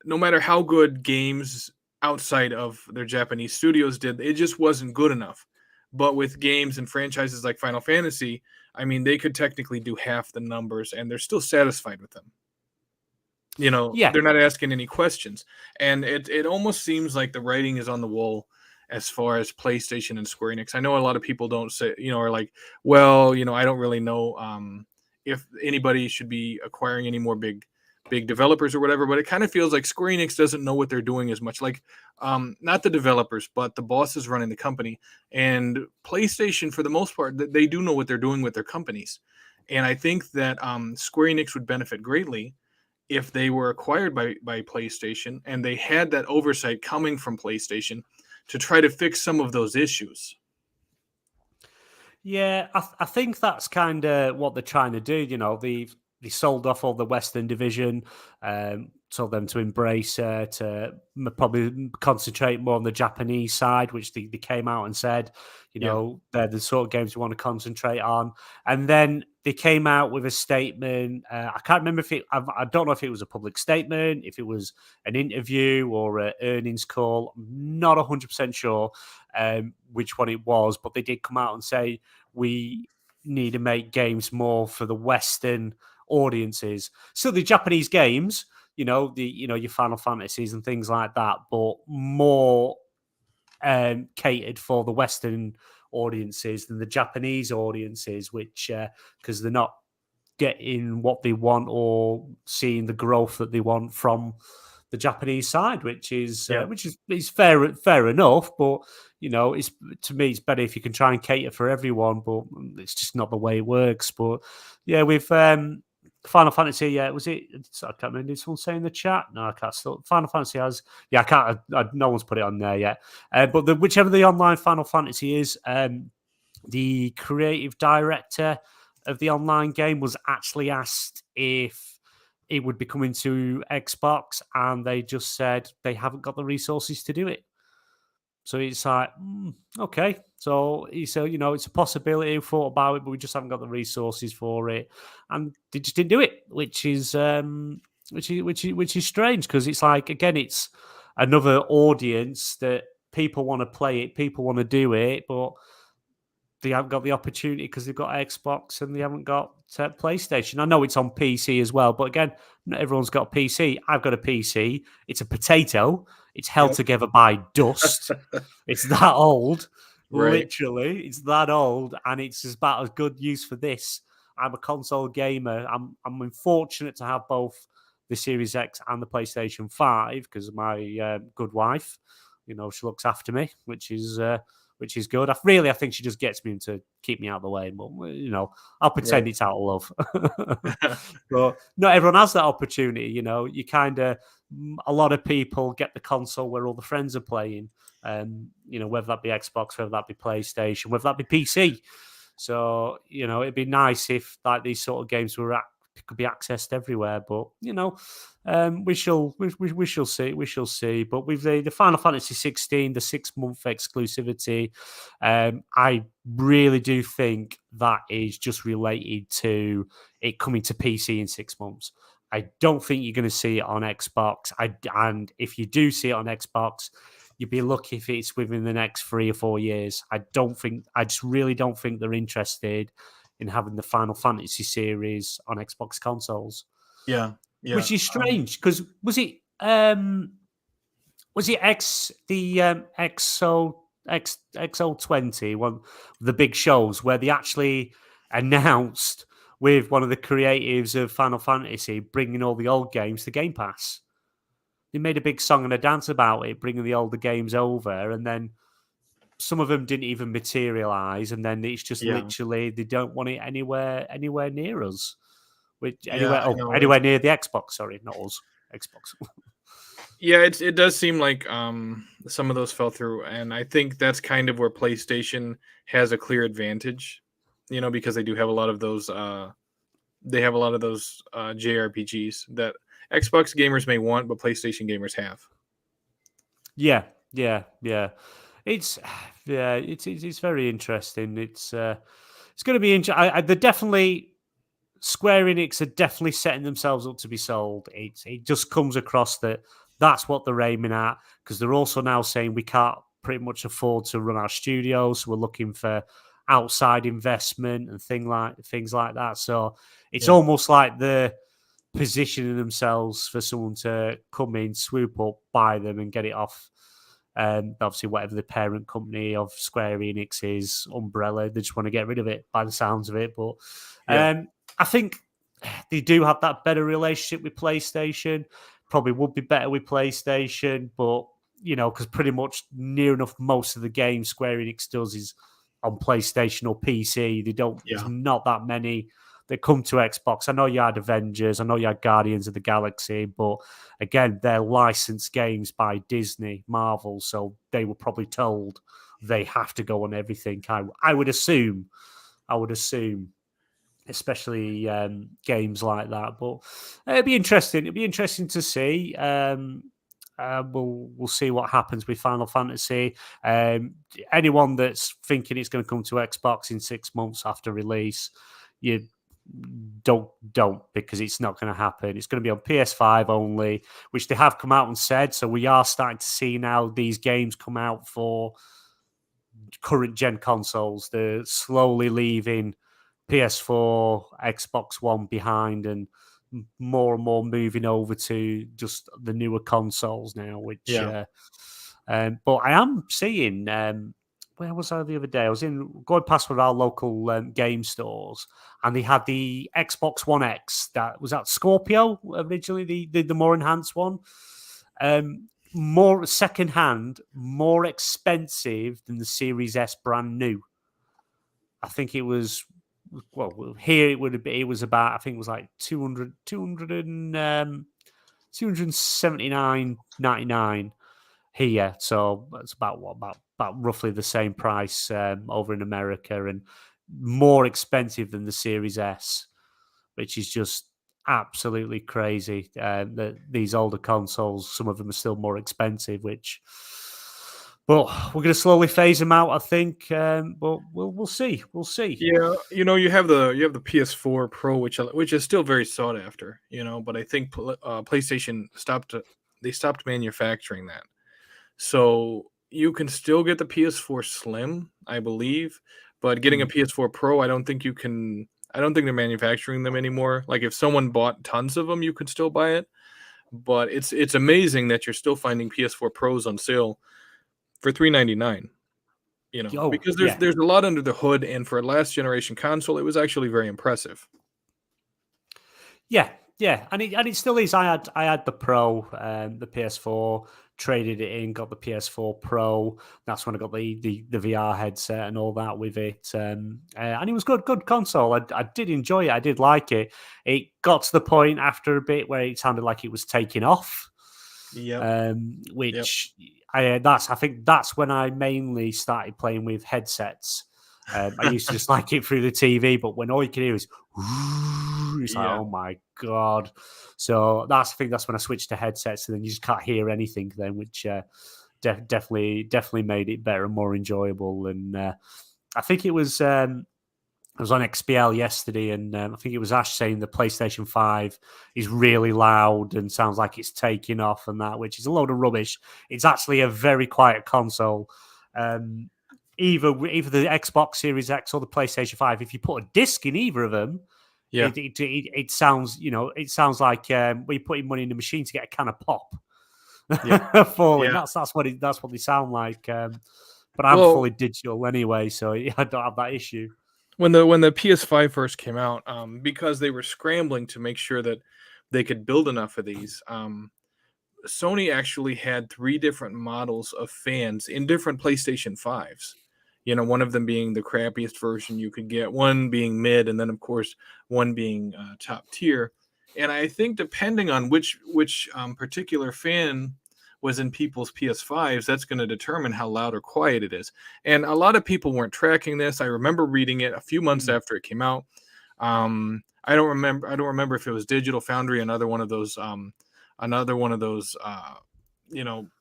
no matter how good games outside of their Japanese studios did, it just wasn't good enough. But with games and franchises like Final Fantasy, I mean, they could technically do half the numbers, and they're still satisfied with them. Yeah. They're not asking any questions, and it almost seems like the writing is on the wall as far as PlayStation and Square Enix. I know a lot of people don't say, are like, well, I don't really know if anybody should be acquiring any more big developers or whatever, but it kind of feels like Square Enix doesn't know what they're doing as much. Like, not the developers, but the bosses running the company. And PlayStation, for the most part, they do know what they're doing with their companies. And I think that Square Enix would benefit greatly if they were acquired by PlayStation and they had that oversight coming from PlayStation to try to fix some of those issues. Yeah, I think that's kind of what they're trying to do. They sold off all the Western division, told them to embrace to probably concentrate more on the Japanese side, which they came out and said, they're the sort of games we want to concentrate on. And then they came out with a statement. I can't remember I don't know if it was a public statement, if it was an interview or an earnings call. I'm not 100% sure which one it was, but they did come out and say, we need to make games more for the Western audiences. Still the Japanese games, your Final Fantasies and things like that, but more catered for the Western audiences than the Japanese audiences, which because they're not getting what they want or seeing the growth that they want from the Japanese side, which is fair enough, but it's, to me, it's better if you can try and cater for everyone, but it's just not the way it works. But yeah, with Final Fantasy, was it? I can't remember. Did someone say in the chat? No, I can't. Still, Final Fantasy has. Yeah, I can't. No one's put it on there yet. But whichever the online Final Fantasy is, the creative director of the online game was actually asked if it would be coming to Xbox, and they just said they haven't got the resources to do it. So it's like, okay. So he said, it's a possibility. We thought about it, but we just haven't got the resources for it, and they just didn't do it, which is strange, because it's like, again, it's another audience that people want to play it, people want to do it, but they haven't got the opportunity because they've got Xbox and they haven't got PlayStation. I know it's on PC as well, but again, not everyone's got a PC. I've got a PC. It's a potato. It's held together by dust. It's that old. Right. Literally, it's that old, and it's about as good use for this. I'm a console gamer. I'm unfortunate to have both the Series X and the PlayStation 5 because of my good wife. She looks after me, which is good. I think she just gets me to keep me out of the way. But, I'll pretend it's out of love. But not everyone has that opportunity. You kind of, a lot of people get the console where all the friends are playing. Whether that be Xbox, whether that be PlayStation, whether that be PC. So, it'd be nice if like these sort of games could be accessed everywhere, but we shall see. We shall see. But with the Final Fantasy 16, the 6-month exclusivity, I really do think that is just related to it coming to PC in 6 months. I don't think you're going to see it on Xbox. And if you do see it on Xbox, you'd be lucky if it's within the next 3 or 4 years. I just really don't think they're interested in having the Final Fantasy series on Xbox consoles. Yeah. Which is strange, because was it XO20, one of the big shows where they actually announced with one of the creatives of Final Fantasy bringing all the old games to Game Pass? They made a big song and a dance about it, bringing the older games over, and then some of them didn't even materialize, and then it's just literally they don't want it anywhere near us. Anywhere near the Xbox. Sorry, not us. Xbox. Yeah, it does seem like some of those fell through, and I think that's kind of where PlayStation has a clear advantage, because they do have a lot of those. They have a lot of those JRPGs that Xbox gamers may want, but PlayStation gamers have. Yeah. It's very interesting. It's going to be interesting. They're definitely, Square Enix are definitely setting themselves up to be sold. It just comes across that that's what they're aiming at, because they're also now saying we can't pretty much afford to run our studios, so we're looking for outside investment and things like that. So it's almost like they're positioning themselves for someone to come in, swoop up, buy them, and get it off. Obviously, whatever the parent company of Square Enix is, umbrella, they just want to get rid of it by the sounds of it. But I think they do have that better relationship with PlayStation. Probably would be better with PlayStation, but because pretty much near enough most of the games Square Enix does is on PlayStation or PC. They don't. There's not that many that come to Xbox. I know you had Avengers, I know you had Guardians of the Galaxy, but again, they're licensed games by Disney, Marvel, so they were probably told they have to go on everything. I would assume, especially games like that. But it'd be interesting. It'd be interesting to see. We'll see what happens with Final Fantasy. Anyone that's thinking it's going to come to Xbox in 6 months after release, you don't because it's not going to happen. It's going to be on PS5 only, which they have come out and said. So we are starting to see now these games come out for current gen consoles. They're slowly leaving PS4, Xbox One behind, and more moving over to just the newer consoles now. Which, but I am seeing. Where was I the other day? I was going past one of our local game stores, and they had the Xbox One X. That was at Scorpio originally, the more enhanced one. More secondhand, more expensive than the Series S brand new. I think it was. Well, here it would have been. It was about. I think it was like 279.99 here. So it's about roughly the same price over in America, and more expensive than the Series S, which is just absolutely crazy. That these older consoles, some of them are still more expensive, but we're going to slowly phase them out, I think. But we'll see. We'll see. Yeah, you have the PS4 Pro, which is still very sought after. But I think PlayStation stopped manufacturing that, so you can still get the PS4 Slim, I believe, but getting a PS4 Pro, I don't think you can. I don't think they're manufacturing them anymore. Like if someone bought tons of them, you could still buy it. But it's amazing that you're still finding PS4 Pros on sale for $399. Because there's a lot under the hood, and for a last generation console, it was actually very impressive. Yeah, and it still is. I had the Pro, the PS4, traded it in, got the PS4 Pro. That's when I got the VR headset and all that with it. And it was good console. I did enjoy it. I did like it. It got to the point after a bit where it sounded like it was taking off. Yeah. I think that's when I mainly started playing with headsets. I used to just like it through the TV, but when all you can hear is, it's like, oh my god! So I think that's when I switched to headsets, and then you just can't hear anything. Then, which definitely made it better and more enjoyable. And I think it was on XPL yesterday, and I think it was Ash saying the PlayStation 5 is really loud and sounds like it's taking off and that, which is a load of rubbish. It's actually a very quiet console. Either the Xbox Series X or the PlayStation 5, if you put a disc in either of them, it sounds, it sounds like we're putting money in the machine to get a can of pop falling. That's what they sound like. But I'm fully digital anyway, so I don't have that issue. When the PS5 first came out, because they were scrambling to make sure that they could build enough of these, Sony actually had 3 different models of fans in different PlayStation 5s. One of them being the crappiest version you could get, one being mid, and then of course one being top tier. And I think depending on which particular fan was in people's PS5s, that's going to determine how loud or quiet it is. And a lot of people weren't tracking this. I remember reading it a few months after it came out. I don't remember if it was Digital Foundry, another one of those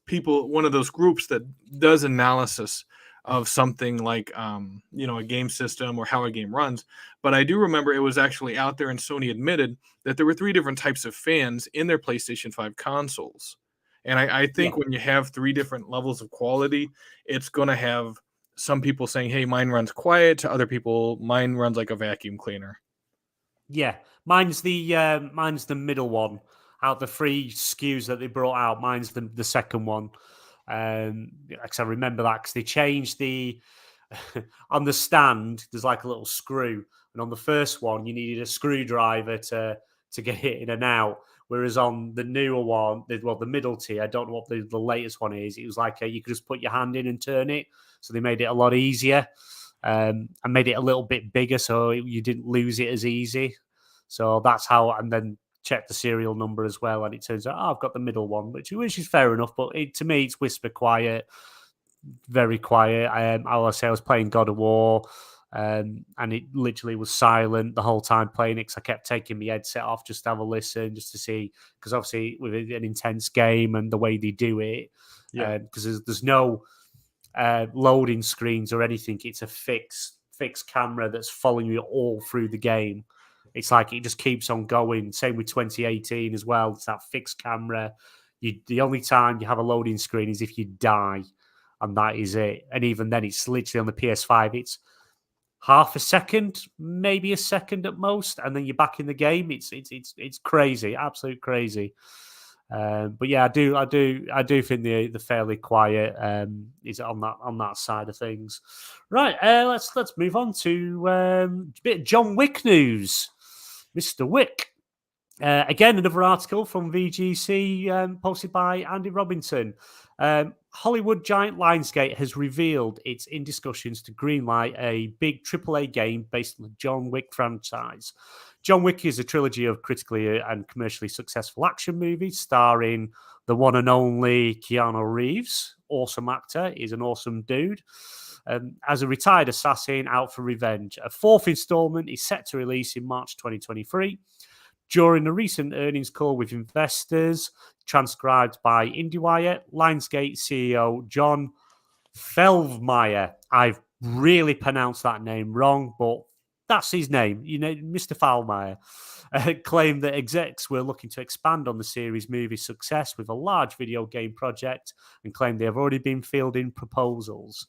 people, one of those groups that does analysis of something like a game system or how a game runs. But I do remember it was actually out there, and Sony admitted that there were 3 different types of fans in their PlayStation 5 consoles. And I think when you have 3 different levels of quality, it's going to have some people saying, hey, mine runs quiet, to other people, mine runs like a vacuum cleaner. Yeah, mine's the middle one. Out the 3 SKUs that they brought out, mine's the second one. Because I remember that because they changed the on the stand. There's like a little screw, and on the first one you needed a screwdriver to get it in and out. Whereas on the newer one, the middle tier, I don't know what the latest one is. It was like you could just put your hand in and turn it. So they made it a lot easier. And made it a little bit bigger so you didn't lose it as easy. So that's how, and then check the serial number as well. And it turns out, I've got the middle one, which is fair enough. But to me, it's whisper quiet, very quiet. I was playing God of War, and it literally was silent the whole time playing it because I kept taking my headset off just to have a listen, just to see, because obviously with an intense game and the way they do it, because there's no loading screens or anything. It's a fixed camera that's following you all through the game. It's like it just keeps on going. Same with 2018 as well. It's that fixed camera. The only time you have a loading screen is if you die, and that is it. And even then, it's literally on the PS5. It's half a second, maybe a second at most, and then you're back in the game. It's crazy, absolute crazy. But yeah, I do think the fairly quiet is on that side of things. Right, let's move on to a bit of John Wick news. Mr. Wick. Again, another article from VGC posted by Andy Robinson. Hollywood giant Lionsgate has revealed it's in discussions to greenlight a big AAA game based on the John Wick franchise. John Wick is a trilogy of critically and commercially successful action movies starring the one and only Keanu Reeves. Awesome actor. He's an awesome dude. As a retired assassin out for revenge. A 4th installment is set to release in March 2023. During a recent earnings call with investors, transcribed by IndieWire, Lionsgate CEO John Feldmeyer, I've really pronounced that name wrong, but that's his name, Mr. Feldmeyer, claimed that execs were looking to expand on the series' movie success with a large video game project and claimed they have already been fielding proposals.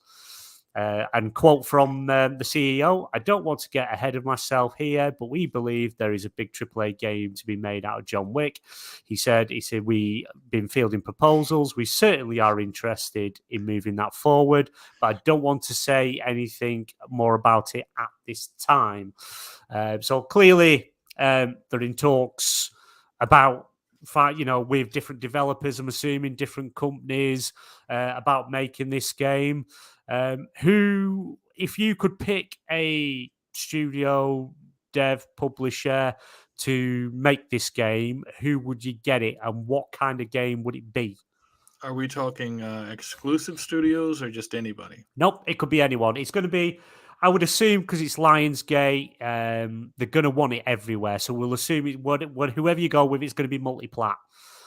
And quote from the CEO, I don't want to get ahead of myself here, but we believe there is a big AAA game to be made out of John Wick. He said, we've been fielding proposals. We certainly are interested in moving that forward, but I don't want to say anything more about it at this time. So clearly they're in talks about with different developers, I'm assuming different companies about making this game. Who, if you could pick a studio, dev, publisher to make this game, who would you get it and what kind of game would it be? Are we talking exclusive studios or just anybody? Nope, it could be anyone. It's going to be, I would assume, because it's Lionsgate, they're going to want it everywhere. So we'll assume whoever you go with, it's going to be multi-plat.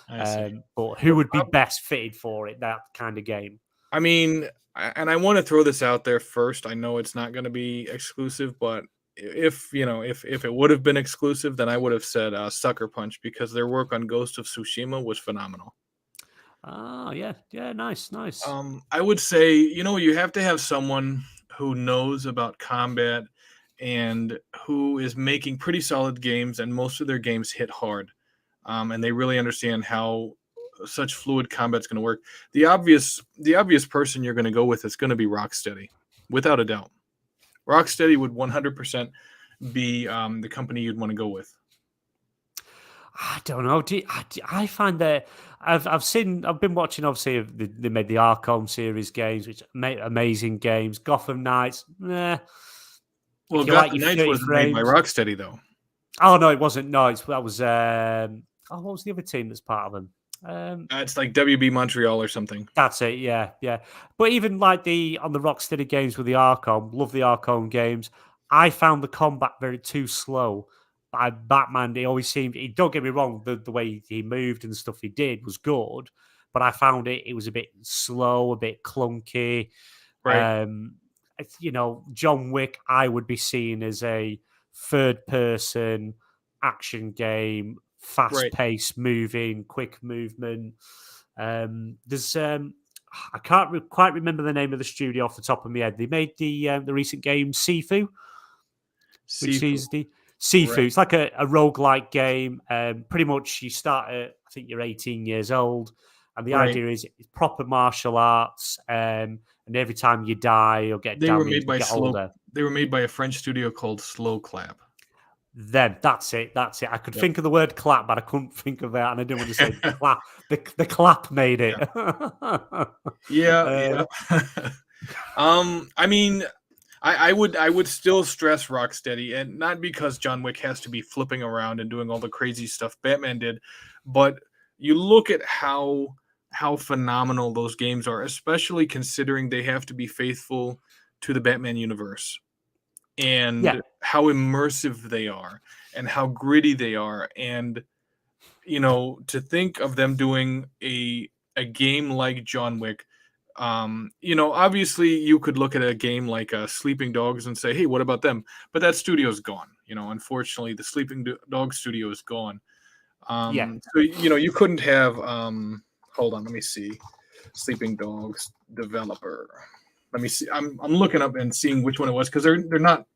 But who would be best fitted for it, that kind of game? I mean, and I want to throw this out there first. I know it's not going to be exclusive, but if it would have been exclusive, then I would have said Sucker Punch, because their work on Ghost of Tsushima was phenomenal. Oh, yeah, nice. I would say, you have to have someone who knows about combat and who is making pretty solid games, and most of their games hit hard, and they really understand how such fluid combat's going to work. The obvious person you're going to go with is going to be Rocksteady, without a doubt. Rocksteady would 100% be the company you'd want to go with. I don't know. I find that I've been watching. Obviously, they made the Arkham series games, which made amazing games. Gotham Knights, nah. Well, Gotham Knights wasn't made by Rocksteady, though. Oh no, it wasn't. No, that was. What was the other team that's part of them? It's like WB Montreal or something. That's it, yeah. But even like on the Rocksteady games with the Arkham, love the Arkham games. I found the combat too slow. Batman, he always seemed. Don't get me wrong, the way he moved and the stuff he did was good, but I found it was a bit slow, a bit clunky. Right. John Wick, I would be seen as a third-person action game. Fast-paced, moving, quick movement. There's I can't quite remember the name of the studio off the top of my head. They made the recent game Sifu, which is Sifu. Right. It's like a roguelike game. Pretty much you start at, I think you're 18 years old. And the Right. idea is it's proper martial arts. And every time you die or get They were damaged, made you by get older. They were made by a French studio called Slow Clap. Then that's it. That's it. I could Yep. think of the word clap, but I couldn't think of that, and I didn't want to say clap. The clap made it. Yeah. I mean, I would still stress Rocksteady, and not because John Wick has to be flipping around and doing all the crazy stuff Batman did, but you look at how phenomenal those games are, especially considering they have to be faithful to the Batman universe, and Yeah. how immersive they are, and how gritty they are, and to think of them doing a game like John Wick. Obviously you could look at a game like Sleeping Dogs and say, hey, what about them? But that studio's gone. Unfortunately, the Sleeping Dog studio is gone. Yeah. So you couldn't have. Hold on, let me see. Sleeping Dogs developer. Let me see. I'm looking up and seeing which one it was, because they're not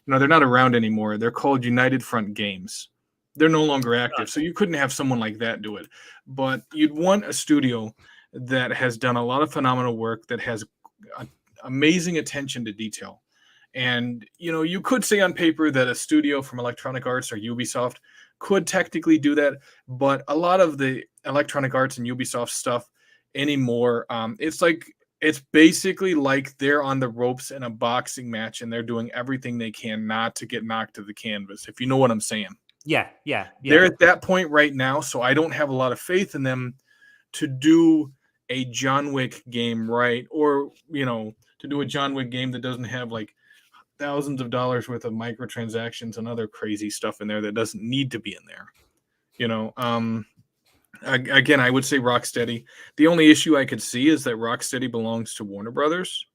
they're not around anymore. They're called United Front Games. They're no longer active, so you couldn't have someone like that do it. But you'd want a studio that has done a lot of phenomenal work, that has amazing attention to detail. And you could say on paper that a studio from Electronic Arts or Ubisoft could technically do that, but a lot of the Electronic Arts and Ubisoft stuff anymore, it's basically like they're on the ropes in a boxing match, and they're doing everything they can not to get knocked to the canvas, if you know what I'm saying. Yeah. They're at that point right now, so I don't have a lot of faith in them to do a John Wick game right, or to do a John Wick game that doesn't have like thousands of dollars worth of microtransactions and other crazy stuff in there that doesn't need to be in there. Again, I would say Rocksteady. The only issue I could see is that Rocksteady belongs to Warner Brothers.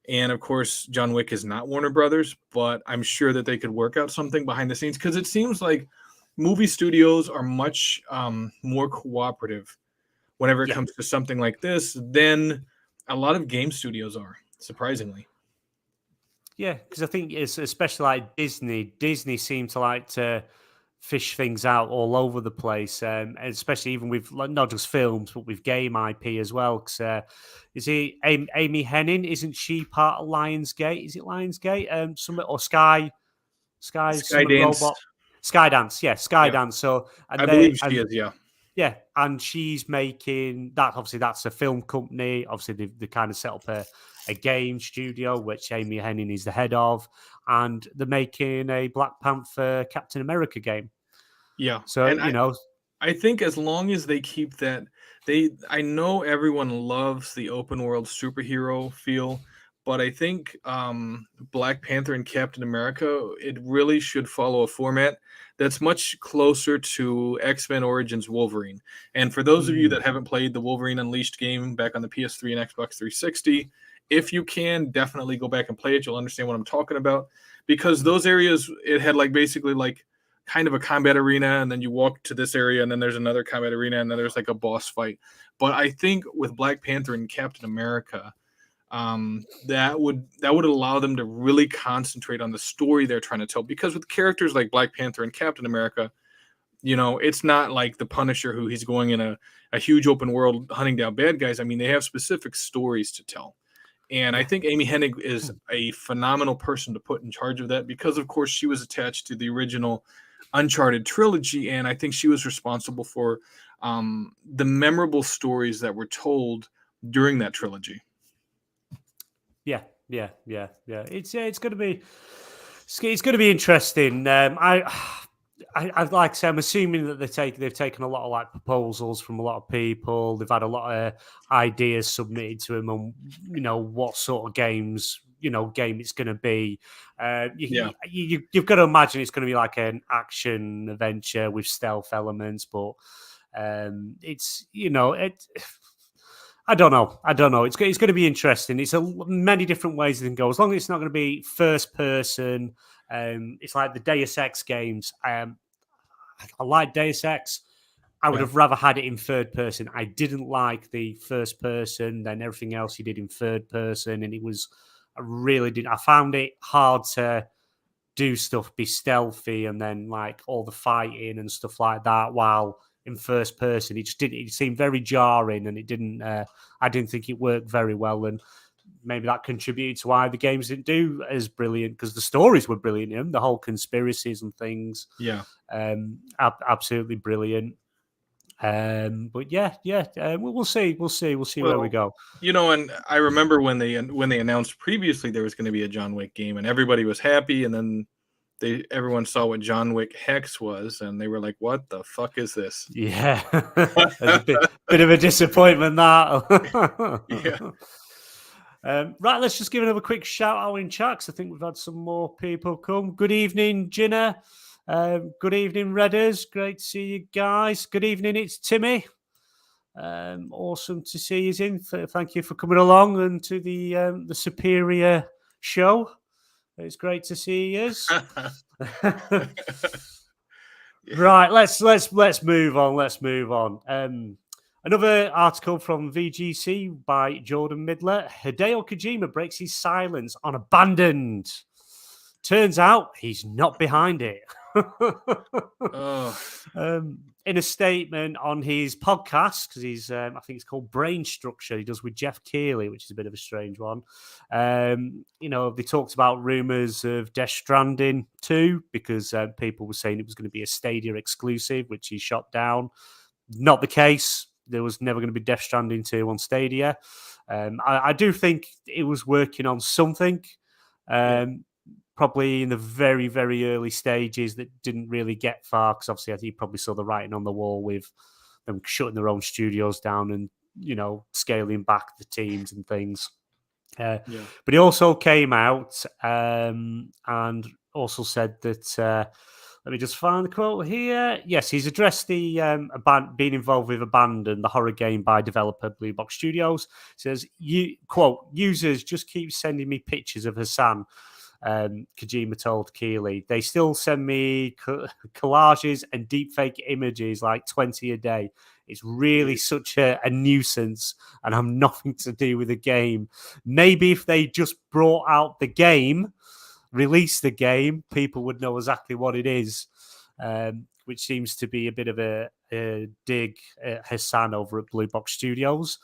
And of course, John Wick is not Warner Brothers, but I'm sure that they could work out something behind the scenes, because it seems like movie studios are much more cooperative whenever it comes to something like this than a lot of game studios are, surprisingly. Yeah, because I think it's especially like Disney. Disney seem to like to fish things out all over the place, especially even with not just films, but with game IP as well. Because is it Amy Hennig? Isn't she part of Lionsgate? Is it Lionsgate? Some or Sky Skydance. Robot. Skydance, yeah, Skydance. So I believe she is, yeah. Yeah, and she's making that. Obviously, that's a film company. Obviously, they kind of set up a game studio, which Amy Hennig is the head of, and they're making a Black Panther Captain America game. Yeah. So, and I think as long as they keep that, I know everyone loves the open world superhero feel, but I think Black Panther and Captain America, it really should follow a format that's much closer to X-Men Origins Wolverine. And for those of you that haven't played the Wolverine Unleashed game back on the PS3 and Xbox 360, if you can, definitely go back and play it. You'll understand what I'm talking about, because those areas, it had basically kind of a combat arena, and then you walk to this area, and then there's another combat arena, and then there's a boss fight. But I think with Black Panther and Captain America, that would allow them to really concentrate on the story they're trying to tell. Because with characters like Black Panther and Captain America, it's not like the Punisher, who he's going in a huge open world hunting down bad guys. I mean, they have specific stories to tell. And I think Amy Hennig is a phenomenal person to put in charge of that, because, of course, she was attached to the original Uncharted trilogy, and I think she was responsible for the memorable stories that were told during that trilogy. Yeah. It's going to be interesting. I like I say, I'm assuming that they've taken a lot of proposals from a lot of people. They've had a lot of ideas submitted to them on what sort of game it's going to be. You've got to imagine it's going to be like an action adventure with stealth elements, but it's I don't know. It's going to be interesting. It's many different ways it can go. As long as it's not going to be first person. It's like the Deus Ex games. I like Deus Ex. I would have rather had it in third person. I didn't like the first person, then everything else you did in third person, and I found it hard to do stuff, be stealthy, and then like all the fighting and stuff like that, while in first person, it seemed very jarring, and it didn't. I didn't think it worked very well, and maybe that contributed to why the games didn't do as brilliant, because the stories were brilliant in them, the whole conspiracies and things. Yeah. Absolutely brilliant. But we'll see where we go. And I remember when they announced previously there was going to be a John Wick game, and everybody was happy, and then everyone saw what John Wick Hex was, and they were like, "What the fuck is this?" Yeah, a bit of a disappointment that. Yeah. Right, let's just give another quick shout out in chat, because I think we've had some more people come. Good evening, Jinna. Good evening, Redders. Great to see you guys. Good evening, it's Timmy. Awesome to see you in. Thank you for coming along and to the Superior show. It's great to see you. Right, let's move on. Let's move on. Another article from VGC by Jordan Midler. Hideo Kojima breaks his silence on Abandoned. Turns out he's not behind it. In a statement on his podcast, because he's, I think it's called Brain Structure, he does with Jeff Keighley, which is a bit of a strange one. They talked about rumors of Death Stranding 2, because people were saying it was going to be a Stadia exclusive, which he shot down. Not the case. There was never going to be Death Stranding 2 on Stadia. I do think it was working on something. Probably in the very, very early stages that didn't really get far, because obviously I think you probably saw the writing on the wall with them shutting their own studios down and, scaling back the teams and things. But he also came out and also said that, let me just find the quote here. Yes, he's addressed the being involved with Abandon, the horror game by developer Blue Box Studios. Says, quote, users just keep sending me pictures of Hassan. Kojima told Keighley, they still send me collages and deepfake images like 20 a day. It's really such a nuisance, and I'm nothing to do with the game. Maybe if they just brought out the game, released the game, people would know exactly what it is, which seems to be a bit of a dig at Hassan over at Blue Box Studios.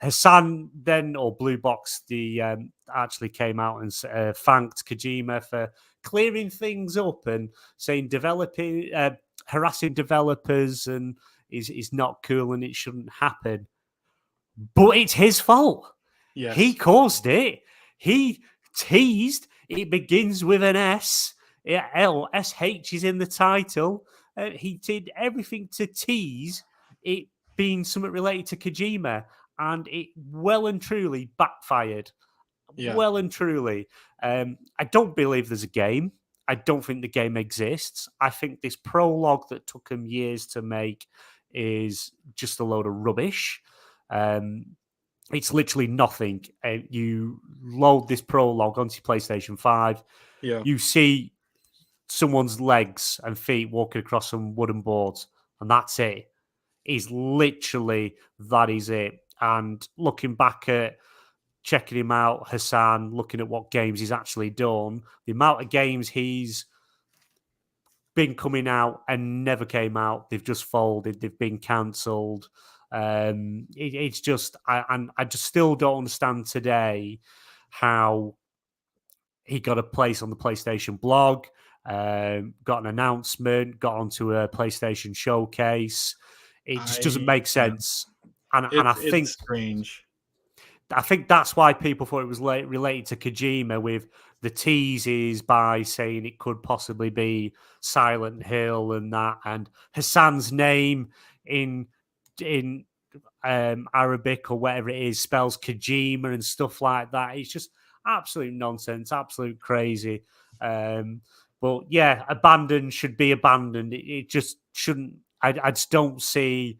Hassan then, or Blue Box, actually came out and thanked Kojima for clearing things up and saying harassing developers and is not cool and it shouldn't happen. But it's his fault. Yes. He caused it. He teased. It begins with an S. SH is in the title. He did everything to tease it being something related to Kojima, and it well and truly backfired. Yeah. Well and truly. I don't believe there's a game. I don't think the game exists. I think this prologue that took him years to make is just a load of rubbish. It's literally nothing. You load this prologue onto PlayStation 5. Yeah. You see someone's legs and feet walking across some wooden boards, and that's it. Is literally that is it. And looking back at checking him out, Hassan, looking at what games he's actually done, the amount of games he's been coming out and never came out, they've just folded, they've been cancelled. It's just, I just still don't understand today how he got a place on the PlayStation blog, got an announcement, got onto a PlayStation showcase. It just doesn't make sense. And I think it's strange. I think that's why people thought it was related to Kojima, with the teases by saying it could possibly be Silent Hill and that, and Hassan's name in Arabic or whatever it is spells Kojima and stuff like that. It's just absolute nonsense, absolute crazy. But yeah, Abandoned should be abandoned. It just shouldn't. I just don't see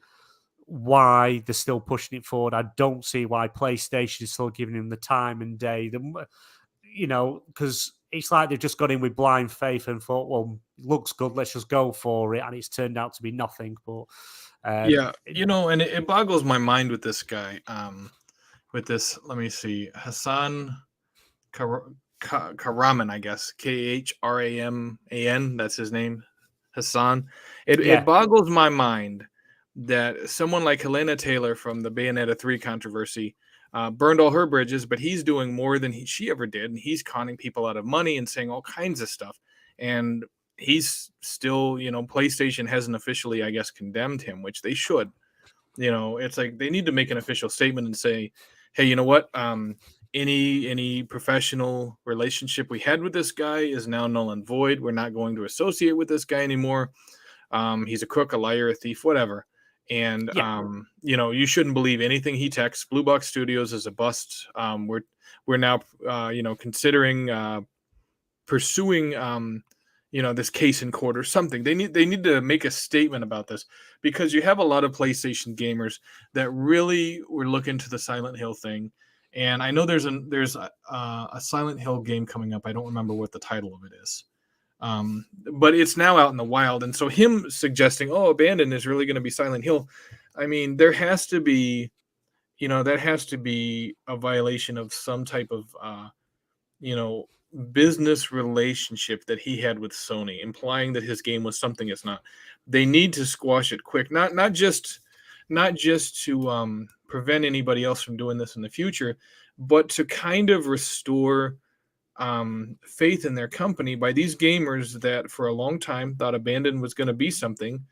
why they're still pushing it forward. I don't see why PlayStation is still giving him the time and day. Because it's like they've just got in with blind faith and thought, well, it looks good, let's just go for it. And it's turned out to be nothing. But and it boggles my mind with this guy. With this, let me see, Hassan Kahraman, I guess, Khraman. That's his name, Hassan. It Yeah. boggles my mind that someone like Helena Taylor from the Bayonetta 3 controversy burned all her bridges, but he's doing more than she ever did, and he's conning people out of money and saying all kinds of stuff. And he's still, PlayStation hasn't officially, I guess, condemned him, which they should. It's like they need to make an official statement and say, hey, you know what? Any professional relationship we had with this guy is now null and void. We're not going to associate with this guy anymore. He's a crook, a liar, a thief, whatever. And you shouldn't believe anything he texts. Blue Box Studios is a bust. We're now considering pursuing this case in court or something. They need to make a statement about this, because you have a lot of PlayStation gamers that really were looking to the Silent Hill thing. And I know there's a Silent Hill game coming up. I don't remember what the title of it is. But it's now out in the wild. And so him suggesting, Abandon is really going to be Silent Hill. I mean, there has to be, that has to be a violation of some type of, business relationship that he had with Sony, implying that his game was something it's not. They need to squash it quick, not just to prevent anybody else from doing this in the future, but to kind of restore faith in their company by these gamers that for a long time thought Abandon was going to be something,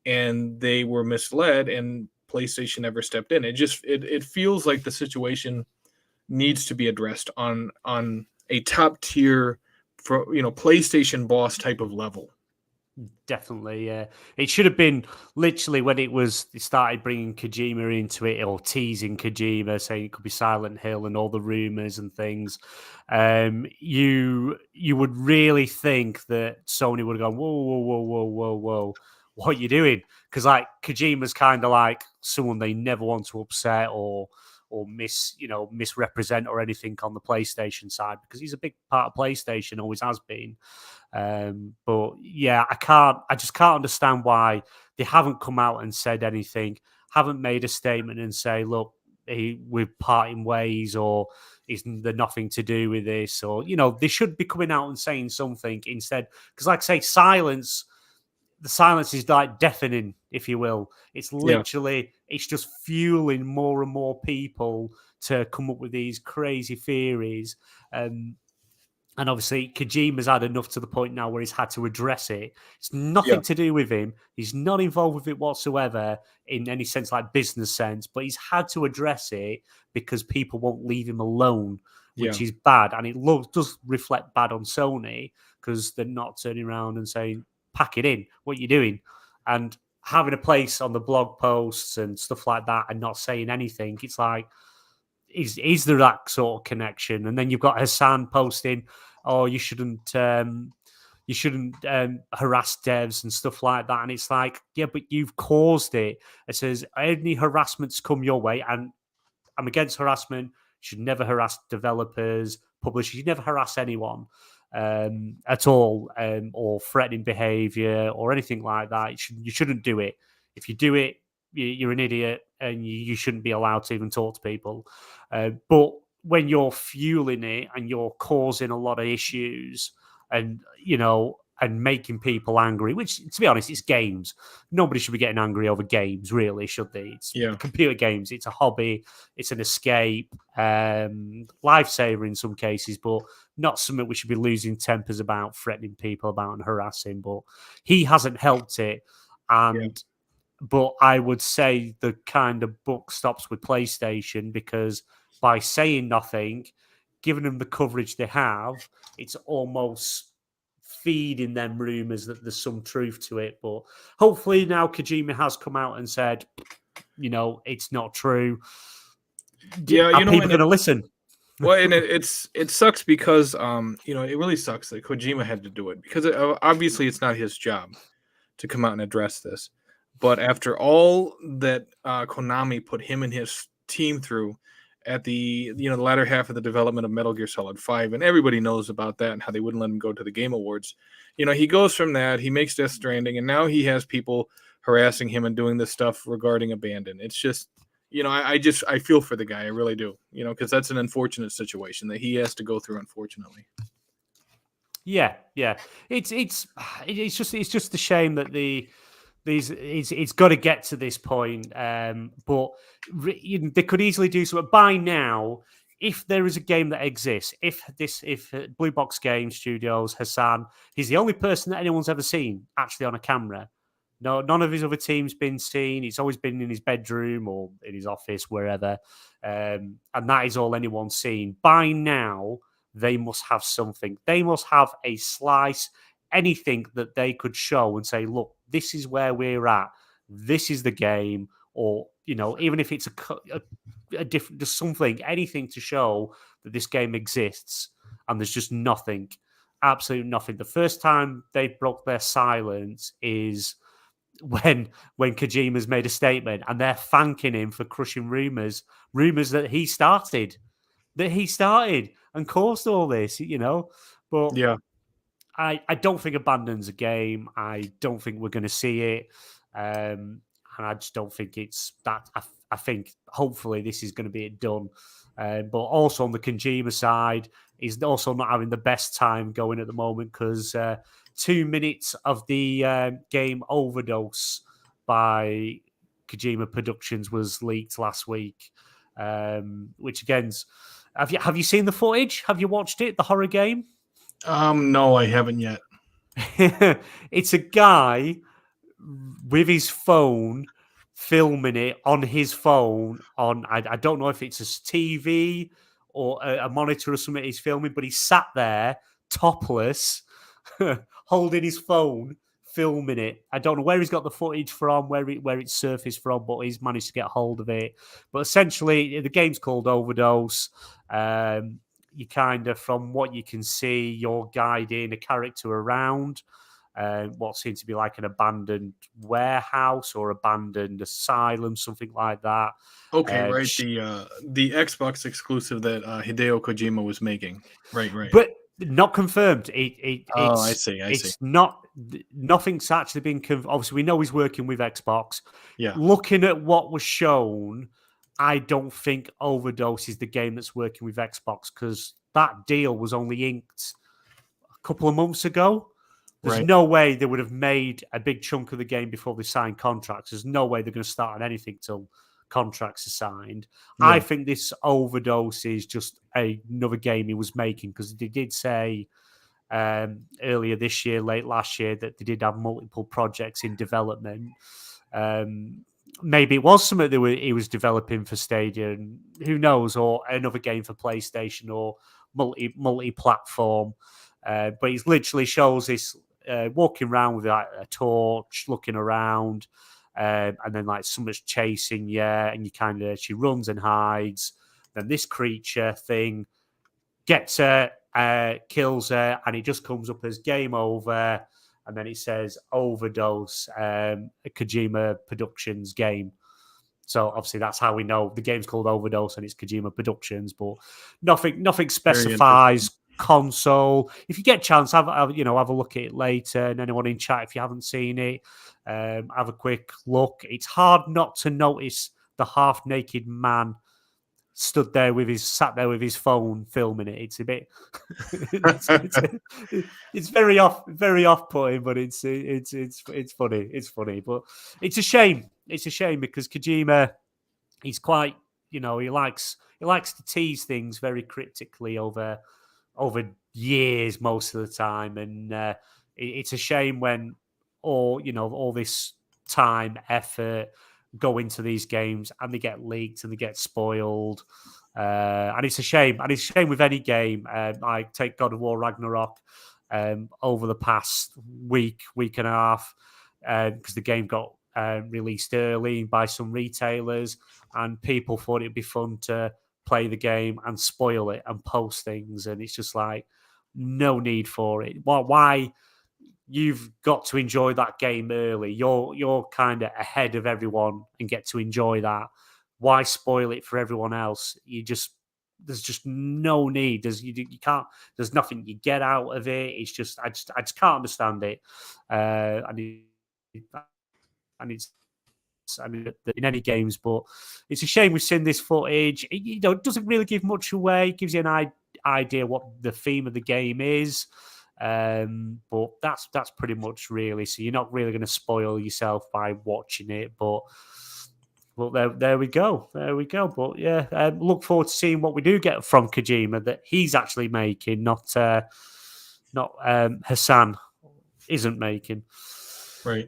and they were misled, and PlayStation never stepped in. It feels like the situation needs to be addressed on a top tier for PlayStation boss type of level. Definitely, yeah. It should have been literally when they started bringing Kojima into it, or teasing Kojima, saying it could be Silent Hill and all the rumors and things. You would really think that Sony would have gone, whoa, what are you doing? Because like Kojima's kind of like someone they never want to upset or misrepresent or anything on the PlayStation side, because he's a big part of PlayStation, always has been. But yeah, I just can't understand why they haven't come out and said anything, haven't made a statement and say, look, we're parting ways, or isn't there nothing to do with this? Or, they should be coming out and saying something instead. Because like I say, the silence is like deafening, if you will. It's literally, It's just fueling more and more people to come up with these crazy theories. And obviously, Kojima's had enough to the point now where he's had to address it. It's nothing to do with him. He's not involved with it whatsoever in any sense, like business sense, but he's had to address it because people won't leave him alone, which is bad. And it does reflect bad on Sony, because they're not turning around and saying, pack it in, what are you doing? And having a place on the blog posts and stuff like that and not saying anything, it's like, is there that sort of connection? And then you've got Hassan posting, you shouldn't harass devs and stuff like that. And it's like, yeah, but you've caused it. It says, any harassments come your way, and I'm against harassment. You should never harass developers, publishers. You never harass anyone at all, or threatening behavior or anything like that. You shouldn't do it. If you do it, you're an idiot, and you shouldn't be allowed to even talk to people. But when you're fueling it and you're causing a lot of issues, and and making people angry, which, to be honest, it's games. Nobody should be getting angry over games, really, should they? It's computer games. It's a hobby. It's an escape, lifesaver in some cases, but not something we should be losing tempers about, threatening people about and harassing. But he hasn't helped it. But I would say the kind of buck stops with PlayStation, because by saying nothing, giving them the coverage they have, it's almost feeding them rumors that there's some truth to it. But hopefully now Kojima has come out and said, it's not true. Yeah, are people going to listen? Well, and it sucks because it really sucks that Kojima had to do it, because obviously it's not his job to come out and address this. But after all that Konami put him and his team through at the the latter half of the development of Metal Gear Solid 5, and everybody knows about that and how they wouldn't let him go to the Game Awards. He goes from that, he makes Death Stranding, and now he has people harassing him and doing this stuff regarding Abandon. It's just, I feel for the guy. I really do. Because that's an unfortunate situation that he has to go through. Unfortunately. Yeah. It's just a shame that it's got to get to this point. But they could easily do something by now. If there is a game that exists, if Blue Box Game Studios, Hassan, he's the only person that anyone's ever seen actually on a camera. No, none of his other teams been seen. He's always been in his bedroom or in his office, wherever, and that is all anyone's seen. By now, they must have something. They must have a slice, anything that they could show and say, "Look, this is where we're at. This is the game," or even if it's a different, just something, anything to show that this game exists. And there's just nothing, absolutely nothing. The first time they broke their silence is when Kojima's made a statement and they're thanking him for crushing rumors that he started and caused all this, But yeah, I don't think Abandon's a game. I don't think we're going to see it, and I just don't think it's that. I think hopefully this is going to be done. But also on the Kojima side, he's also not having the best time going at the moment because 2 minutes of the game Overdose by Kojima Productions was leaked last week, which again, have you seen the footage? Have you watched it? The horror game? No, I haven't yet. It's a guy with his phone filming it on his phone on I don't know if it's a TV or a monitor or something he's filming, but he sat there topless holding his phone filming it. I don't know where he's got the footage from, where it's surfaced from, but he's managed to get hold of it. But essentially the game's called Overdose. You kind of, from what you can see, you're guiding a character around what seems to be like an abandoned warehouse or abandoned asylum, something like that. Okay, right. The Xbox exclusive that Hideo Kojima was making. Right. But not confirmed. I see. It's not. Nothing's actually been confirmed. Obviously, we know he's working with Xbox. Yeah. Looking at what was shown, I don't think Overdose is the game that's working with Xbox because that deal was only inked a couple of months ago. There's no way they would have made a big chunk of the game before they signed contracts. There's no way they're going to start on anything till contracts are signed. Yeah. I think this Overdose is just another game he was making because they did say earlier this year, late last year, that they did have multiple projects in development. Maybe it was something that he was developing for Stadia, and who knows, or another game for PlayStation or multi-platform. But he literally shows this walking around with like a torch, looking around, and then like someone's chasing you, and she runs and hides. Then this creature thing gets her, kills her, and it just comes up as game over. And then it says Overdose, a Kojima Productions game. So obviously that's how we know the game's called Overdose and it's Kojima Productions, but nothing specifies console. If you get a chance, have a look at it later. And anyone in chat, if you haven't seen it, have a quick look. It's hard not to notice the half-naked man sat there with his phone filming it. It's a bit, it's very off-putting, but it's funny. It's funny, but it's a shame. It's a shame because Kojima, he's quite, he likes to tease things very cryptically over years most of the time, and it's a shame when all this time, effort go into these games and they get leaked and they get spoiled, and it's a shame. And it's a shame with any game. I take God of War Ragnarok over the past week and a half because the game got released early by some retailers, and people thought it'd be fun to play the game and spoil it and post things, and it's just like no need for it. Why? You've got to enjoy that game early. You're kind of ahead of everyone and get to enjoy that. Why spoil it for everyone else? There's just no need. You can't. There's nothing you get out of it. It's just I just can't understand it. And it's I mean, in any games, but it's a shame we've seen this footage. It doesn't really give much away. It gives you an idea what the theme of the game is. But that's pretty much really. So you're not really going to spoil yourself by watching it, but there we go. But yeah, look forward to seeing what we do get from Kojima that he's actually making, not Hassan isn't making. Right.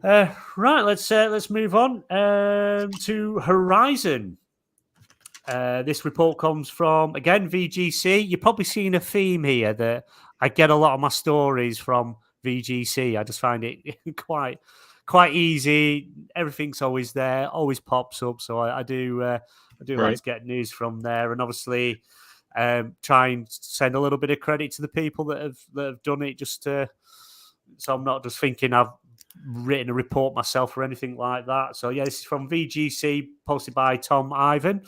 Right. Let's move on to Horizon. This report comes from, again, VGC. You're probably seeing a theme here that I get a lot of my stories from VGC. I just find it quite easy. Everything's always there, always pops up. So I do like to get news from there, and obviously try and send a little bit of credit to the people that have done it, just so I'm not just thinking I've written a report myself or anything like that. So yeah, this is from VGC, posted by Tom Ivan.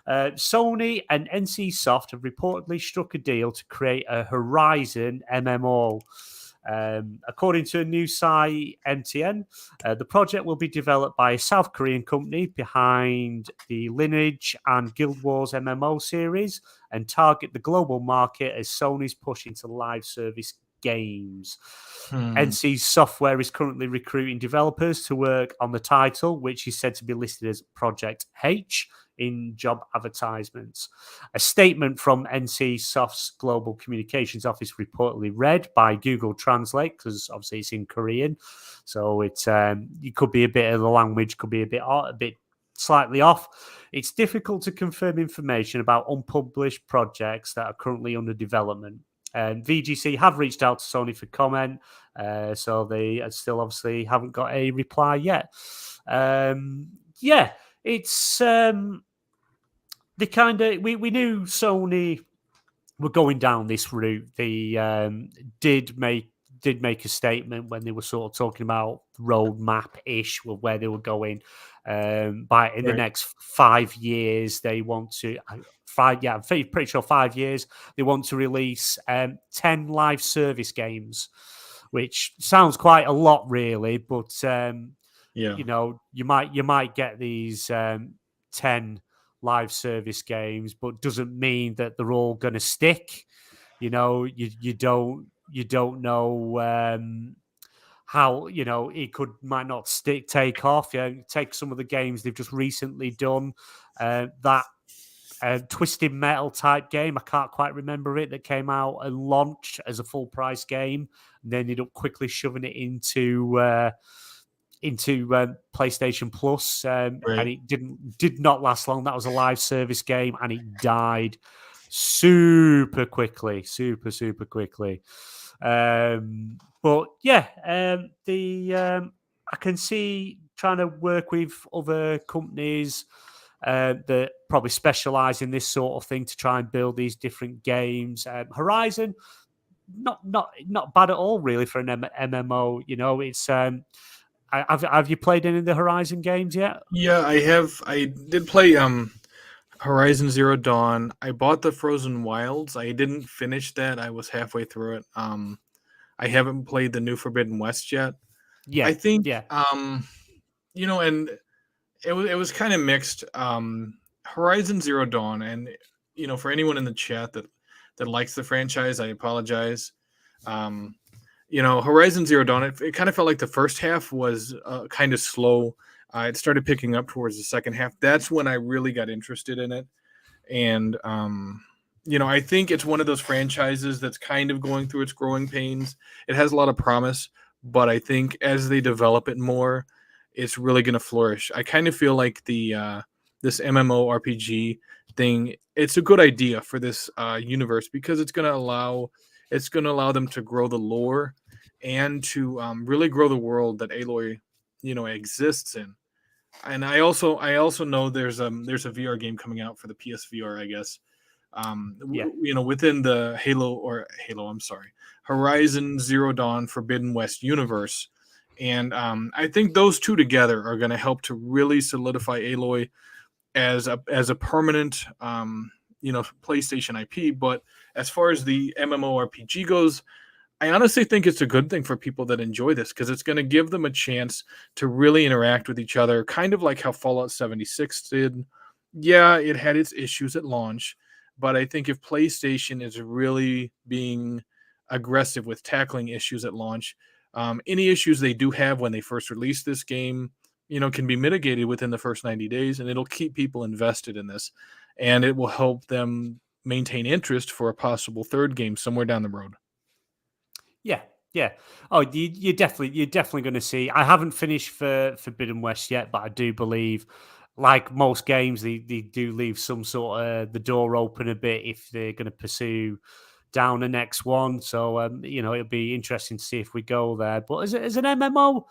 Sony and NC Soft have reportedly struck a deal to create a Horizon MMO. According to a news site, MTN, the project will be developed by a South Korean company behind the Lineage and Guild Wars MMO series and target the global market as Sony's push into live service games. NC Software is currently recruiting developers to work on the title, which is said to be listed as Project H in job advertisements. A statement from NC Soft's Global Communications Office reportedly read by Google Translate, because obviously it's in Korean, so it could be a bit of the language could be a bit slightly off. It's difficult to confirm information about unpublished projects that are currently under development. And VGC have reached out to Sony for comment, so they still obviously haven't got a reply yet. It's the kind of we knew Sony were going down this route. They did make a statement when they were sort of talking about roadmap-ish with where they were going. The next 5 years, they want to. I'm pretty sure 5 years they want to release 10 live service games, which sounds quite a lot, really. But you might get these 10 live service games, but doesn't mean that they're all going to stick. You don't know how it might not take off. Take some of the games they've just recently done. That Twisted Metal type game, I can't quite remember it, that came out and launched as a full price game, and then ended up quickly shoving it into PlayStation Plus, and it did not last long. That was a live service game, and it died super quickly. But yeah, I can see trying to work with other companies that probably specialize in this sort of thing to try and build these different games. Horizon, not bad at all, really, for an MMO. It's have you played any of the Horizon games yet? Yeah, I have. I did play Horizon Zero Dawn. I bought the Frozen Wilds. I didn't finish that. I was halfway through it. I haven't played the New Forbidden West yet. Yeah, I think. Yeah. And it was kind of mixed. Horizon Zero Dawn, and for anyone in the chat that likes the franchise, I apologize. Horizon Zero Dawn, it kind of felt like the first half was kind of slow. It started picking up towards the second half. That's when I really got interested in it. And, I think it's one of those franchises that's kind of going through its growing pains. It has a lot of promise, but I think as they develop it more, it's really going to flourish. I kind of feel like this MMORPG thing, it's a good idea for this universe, because it's going to allow them to grow the lore and to really grow the world that Aloy, exists in. And I also know there's a VR game coming out for the PSVR, I guess. Within the Horizon Zero Dawn Forbidden West universe. And I think those two together are going to help to really solidify Aloy as a permanent PlayStation IP. But as far as the MMORPG goes, I honestly think it's a good thing for people that enjoy this because it's going to give them a chance to really interact with each other, kind of like how Fallout 76 did. Yeah, it had its issues at launch, but I think if PlayStation is really being aggressive with tackling issues at launch, any issues they do have when they first release this game, can be mitigated within the first 90 days, and it'll keep people invested in this, and it will help them maintain interest for a possible third game somewhere down the road. Yeah, yeah. Oh, you're definitely going to see. I haven't finished for Forbidden West yet, but I do believe, like most games, they do leave some sort of the door open a bit if they're going to pursue down the next one. So it'll be interesting to see if we go there. But as an MMO,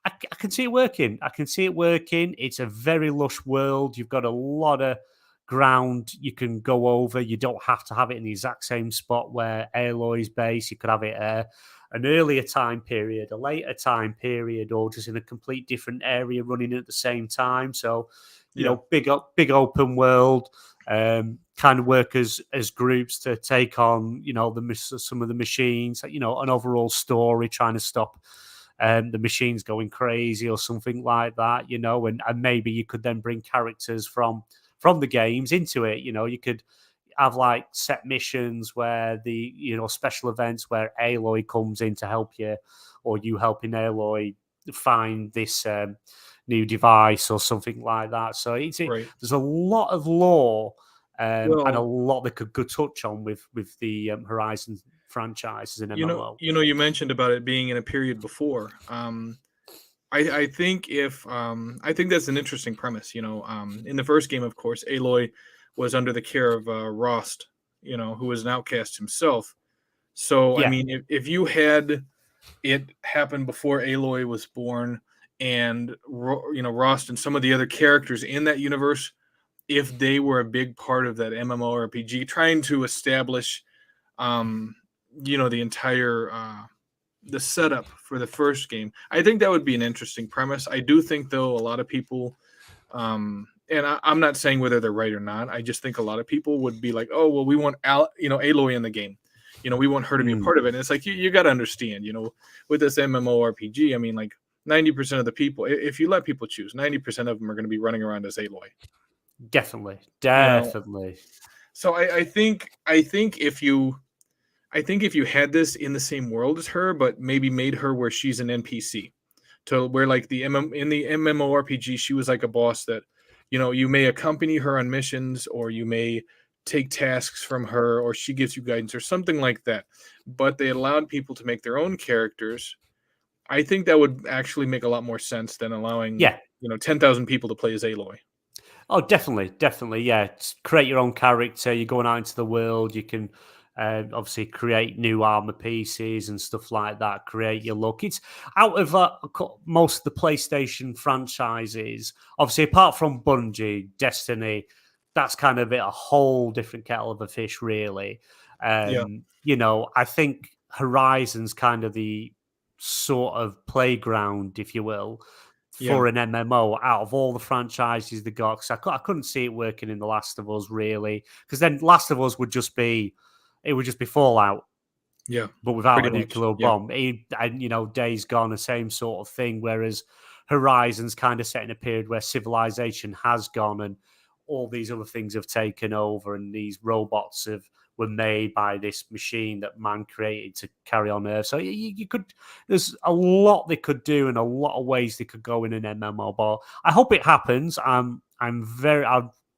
I can see it working. I can see it working. It's a very lush world. You've got a lot of ground you can go over. You don't have to have it in the exact same spot where Aloy's base. You could have it an earlier time period, a later time period, or just in a complete different area running at the same time. So, big open world. Kind of work as groups to take on, some of the machines. An overall story trying to stop the machines going crazy or something like that. And maybe you could then bring characters from the games into it. You could have like set missions where the special events where Aloy comes in to help you, or you helping Aloy find this new device or something like that. So Right. there's a lot of lore and a Well, lot they could go touch on with the Horizon franchise as an MMO. you mentioned about it being in a period before. I think I think that's an interesting premise. In the first game, of course, Aloy was under the care of Rost, who was an outcast himself. So, I Yeah. mean, if you had it happen before Aloy was born, and Rost and some of the other characters in that universe, if they were a big part of that MMORPG, trying to establish, the entire the setup for the first game, I think that would be an interesting premise. I do think, though, a lot of people, and I'm not saying whether they're right or not. I just think a lot of people would be like, "Oh, well, we want Aloy in the game. We want her to be a part of it." And it's like you got to understand, with this MMORPG, I mean, like 90% of the people, if you let people choose, 90% of them are going to be running around as Aloy. Definitely. So I think if you had this in the same world as her, but maybe made her where she's an NPC, to where like in the MMORPG, she was like a boss that, you may accompany her on missions, or you may take tasks from her, or she gives you guidance or something like that. But they allowed people to make their own characters. I think that would actually make a lot more sense than allowing 10,000 people to play as Aloy. Oh, definitely. Yeah, create your own character. You're going out into the world. You can obviously create new armor pieces and stuff like that. Create your look. It's out of most of the PlayStation franchises. Obviously, apart from Bungie, Destiny, that's kind of a whole different kettle of a fish, really. Yeah. I think Horizon's kind of the sort of playground, if you will, for an MMO out of all the franchises they got. Because I couldn't see it working in The Last of Us, really. Because then Last of Us would just be Fallout. Yeah. But without Pretty a much. nuclear bomb. Days Gone, the same sort of thing. Whereas Horizon's kind of set in a period where civilization has gone and all these other things have taken over, and these robots were made by this machine that man created to carry on Earth. So you could, there's a lot they could do and a lot of ways they could go in an MMO. But I hope it happens. I'm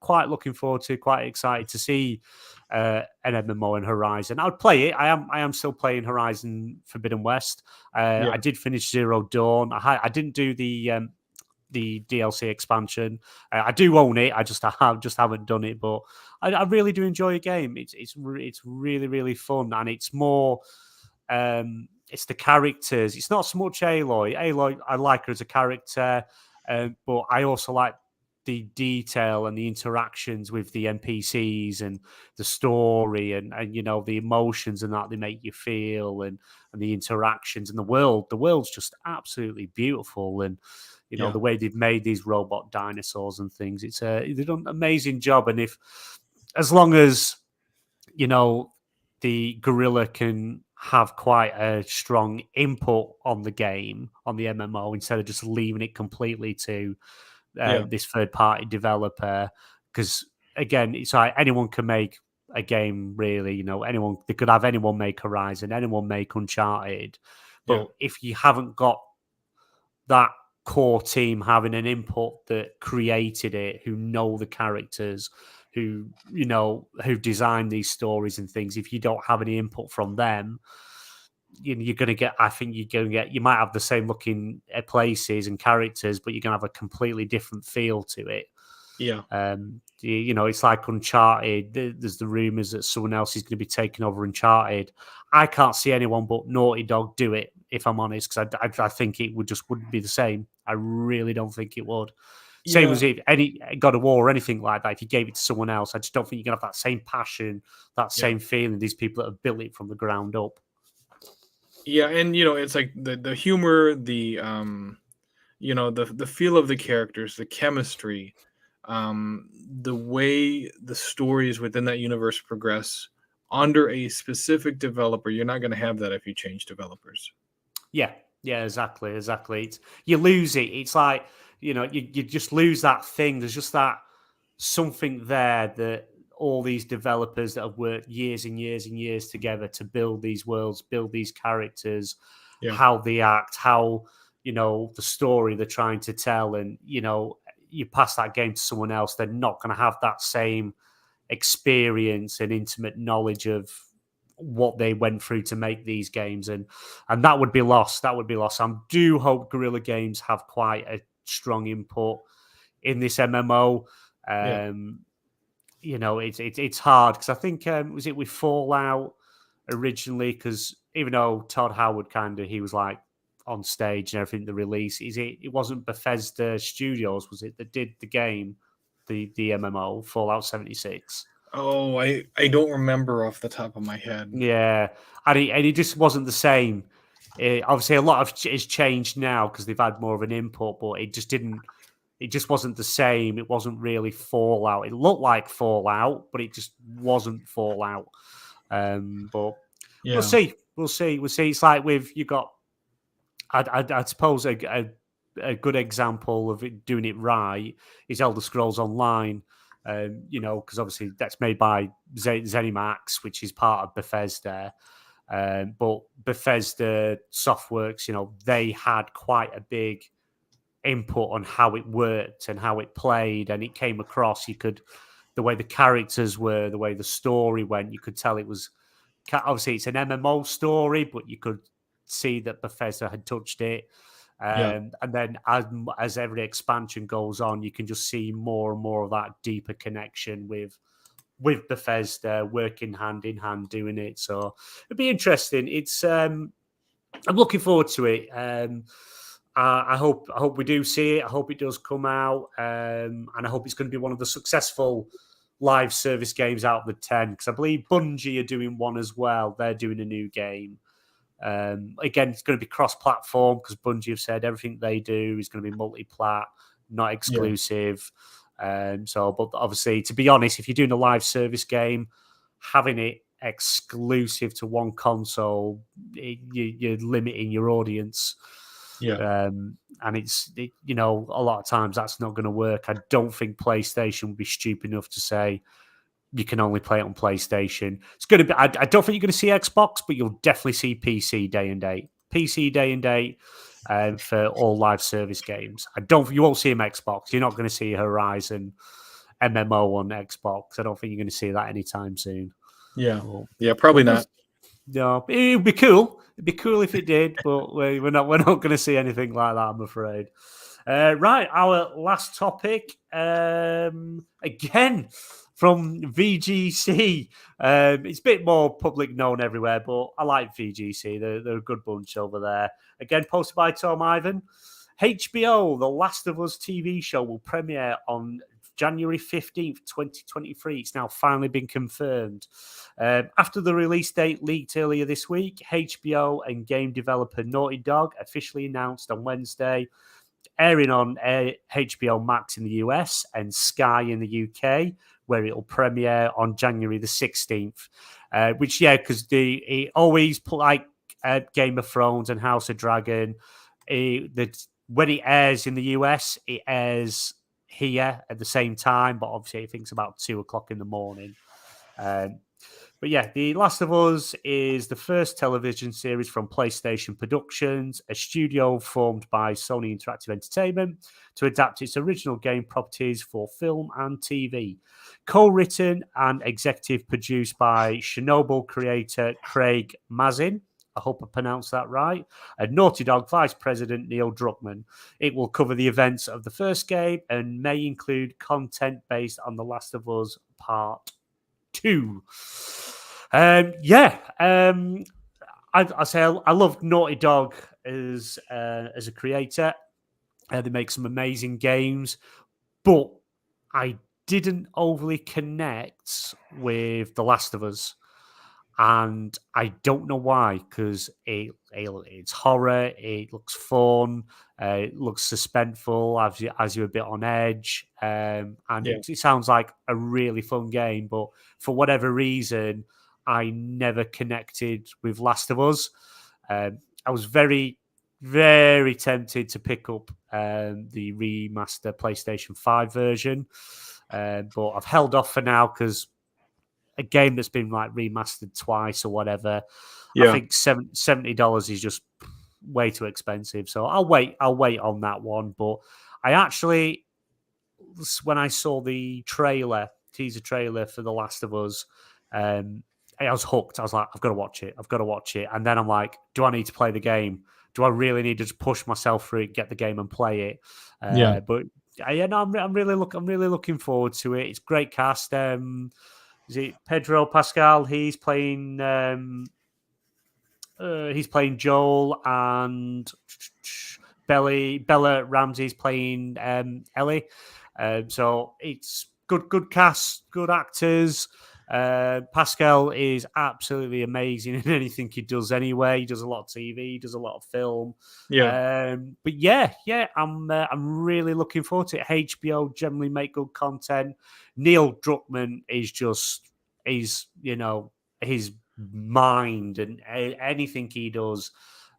quite looking forward to, quite excited to see an MMO in Horizon. I would play it. I am still playing Horizon Forbidden West. I did finish Zero Dawn. I didn't do the DLC expansion. I do own it. I just haven't done it, but I really do enjoy the game. It's really, really fun, and it's more. It's the characters. It's not so much Aloy. Aloy, I like her as a character, but I also like the detail and the interactions with the NPCs and the story and the emotions and that they make you feel and the interactions and the world. The world's just absolutely beautiful, and the way they've made these robot dinosaurs and things. They've done an amazing job, and as long as the gorilla can have quite a strong input on the game, on the MMO, instead of just leaving it completely to this third-party developer. Because again, it's like anyone can make a game, really. They could have anyone make Horizon, anyone make Uncharted, but if you haven't got that core team having an input that created it, who know the characters, who designed these stories and things, if you don't have any input from them, you're going to get, I think you might have the same looking places and characters, but you're going to have a completely different feel to it. Yeah. It's like Uncharted. There's the rumors that someone else is going to be taking over Uncharted. I can't see anyone but Naughty Dog do it, if I'm honest, because I think it wouldn't be the same. I really don't think it would. Same as if any God of War or anything like that, if you gave it to someone else, I just don't think you're going to have that same passion, that same feeling, these people that have built it from the ground up. Yeah, and it's like the humor, the the feel of the characters, the chemistry, the way the stories within that universe progress under a specific developer. You're not going to have that if you change developers. Yeah, exactly. You lose it. It's like, you just lose that thing. There's just that something there that all these developers that have worked years and years and years together to build these worlds, build these characters, how they act, how, the story they're trying to tell. And, you pass that game to someone else, they're not going to have that same experience and intimate knowledge of what they went through to make these games. And that would be lost. I do hope Guerrilla Games have quite a strong input in this MMO. It's hard because I think was it with Fallout originally, because even though Todd Howard he was like on stage and everything, the release, it wasn't Bethesda Studios, was it, that did the game, the MMO Fallout 76? Oh, I don't remember off the top of my head. Yeah, and it just wasn't the same. Obviously, a lot of it's changed now because they've had more of an input, but it just wasn't the same. It wasn't really Fallout. It looked like Fallout, but it just wasn't Fallout. But we'll see. It's like you've got, I suppose a good example of it doing it right is Elder Scrolls Online. Because obviously that's made by ZeniMax, which is part of Bethesda. But Bethesda Softworks, they had quite a big input on how it worked and how it played, and it came across. The way the characters were, the way the story went, you could tell it was, obviously it's an MMO story, but you could see that Bethesda had touched it. And then as every expansion goes on, you can just see more and more of that deeper connection with Bethesda working hand in hand doing it. So it'd be interesting. It's I'm looking forward to it. I hope we do see it. I hope it does come out, and I hope it's going to be one of the successful live service games out of the 10, because I believe Bungie are doing one as well. They're doing a new game. Again, it's going to be cross-platform because Bungie have said everything they do is going to be multi-plat, not exclusive. But obviously, to be honest, if you're doing a live service game, having it exclusive to one console, you're limiting your audience. And a lot of times that's not going to work. I don't think PlayStation would be stupid enough to say you can only play it on PlayStation. It's going to be. I don't think you're going to see Xbox, but you'll definitely see PC day and date. PC day and date for all live service games. You won't see them Xbox. You're not going to see Horizon MMO on Xbox. I don't think you're going to see that anytime soon. Yeah, probably not. No, it'd be cool. It'd be cool if it did, but we're not going to see anything like that, I'm afraid. Right, our last topic, again from VGC. It's a bit more public known everywhere, but I like VGC. They're a good bunch over there. Again, posted by Tom Ivan. HBO, The Last of Us TV show, will premiere on January 15th, 2023. It's now finally been confirmed. After the release date leaked earlier this week, HBO and game developer Naughty Dog officially announced on Wednesday, airing on HBO Max in the US and Sky in the UK, where it'll premiere on January the 16th. which because it always put like Game of Thrones and House of Dragon. When it airs in the US, it airs here at the same time, but obviously I think it's about 2:00 in the morning. But yeah, The Last of Us is the first television series from PlayStation Productions, a studio formed by Sony Interactive Entertainment to adapt its original game properties for film and TV. Co-written and executive produced by Chernobyl creator Craig Mazin. I hope I pronounced that right. And Naughty Dog Vice President Neil Druckmann. It will cover the events of the first game and may include content based on The Last of Us Part 2. I say I love Naughty Dog as a creator. They make some amazing games, but I didn't overly connect with The Last of Us, and I don't know why. Because it's horror, it looks fun, it looks suspenseful, as you a bit on edge, and it sounds like a really fun game. But for whatever reason, I never connected with Last of Us. I was very, very tempted to pick up the remaster PlayStation 5 version, but I've held off for now because a game that's been like remastered twice or whatever, I think $70 is just way too expensive. So I'll wait on that one. But I actually, when I saw the teaser trailer for The Last of Us, I was hooked. I was like, I've got to watch it. And then I'm like, do I need to play the game? Do I really need to just push myself through it, get the game and play it? But I'm really looking forward to it. It's great cast. Is it Pedro Pascal? He's playing Joel, and Bella Ramsey's playing Ellie. So it's good cast, good actors. Pascal is absolutely amazing in anything he does anyway. He does a lot of TV, he does a lot of film. But I'm really looking forward to it. HBO generally make good content. Neil Druckmann is just his mind, and anything he does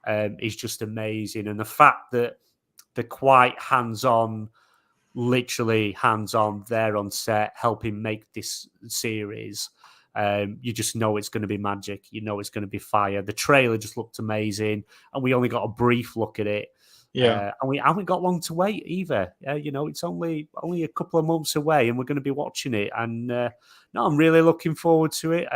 is just amazing. And the fact that they're quite hands-on, literally hands-on, there on set, helping make this series. You just know it's going to be magic. You know it's going to be fire. The trailer just looked amazing, and we only got a brief look at it. And we haven't got long to wait either. It's only a couple of months away, and we're going to be watching it. And I'm really looking forward to it.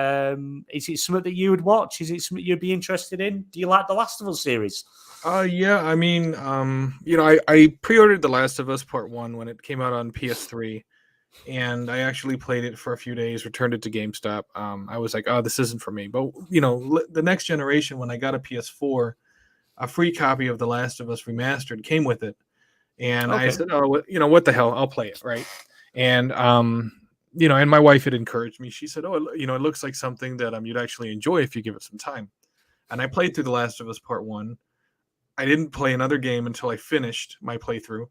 Is it something that you would watch? Is it something you'd be interested in? Do you like the Last of Us series? I mean, I pre-ordered The Last of Us Part 1 when it came out on PS3, and I actually played it for a few days, returned it to GameStop. I was like, oh, this isn't for me. But, the next generation, when I got a PS4, a free copy of The Last of Us Remastered came with it. And I said, oh, what the hell? I'll play it, right? And, and my wife had encouraged me. She said, oh, it looks like something that you'd actually enjoy if you give it some time. And I played through The Last of Us Part 1. I didn't play another game until I finished my playthrough,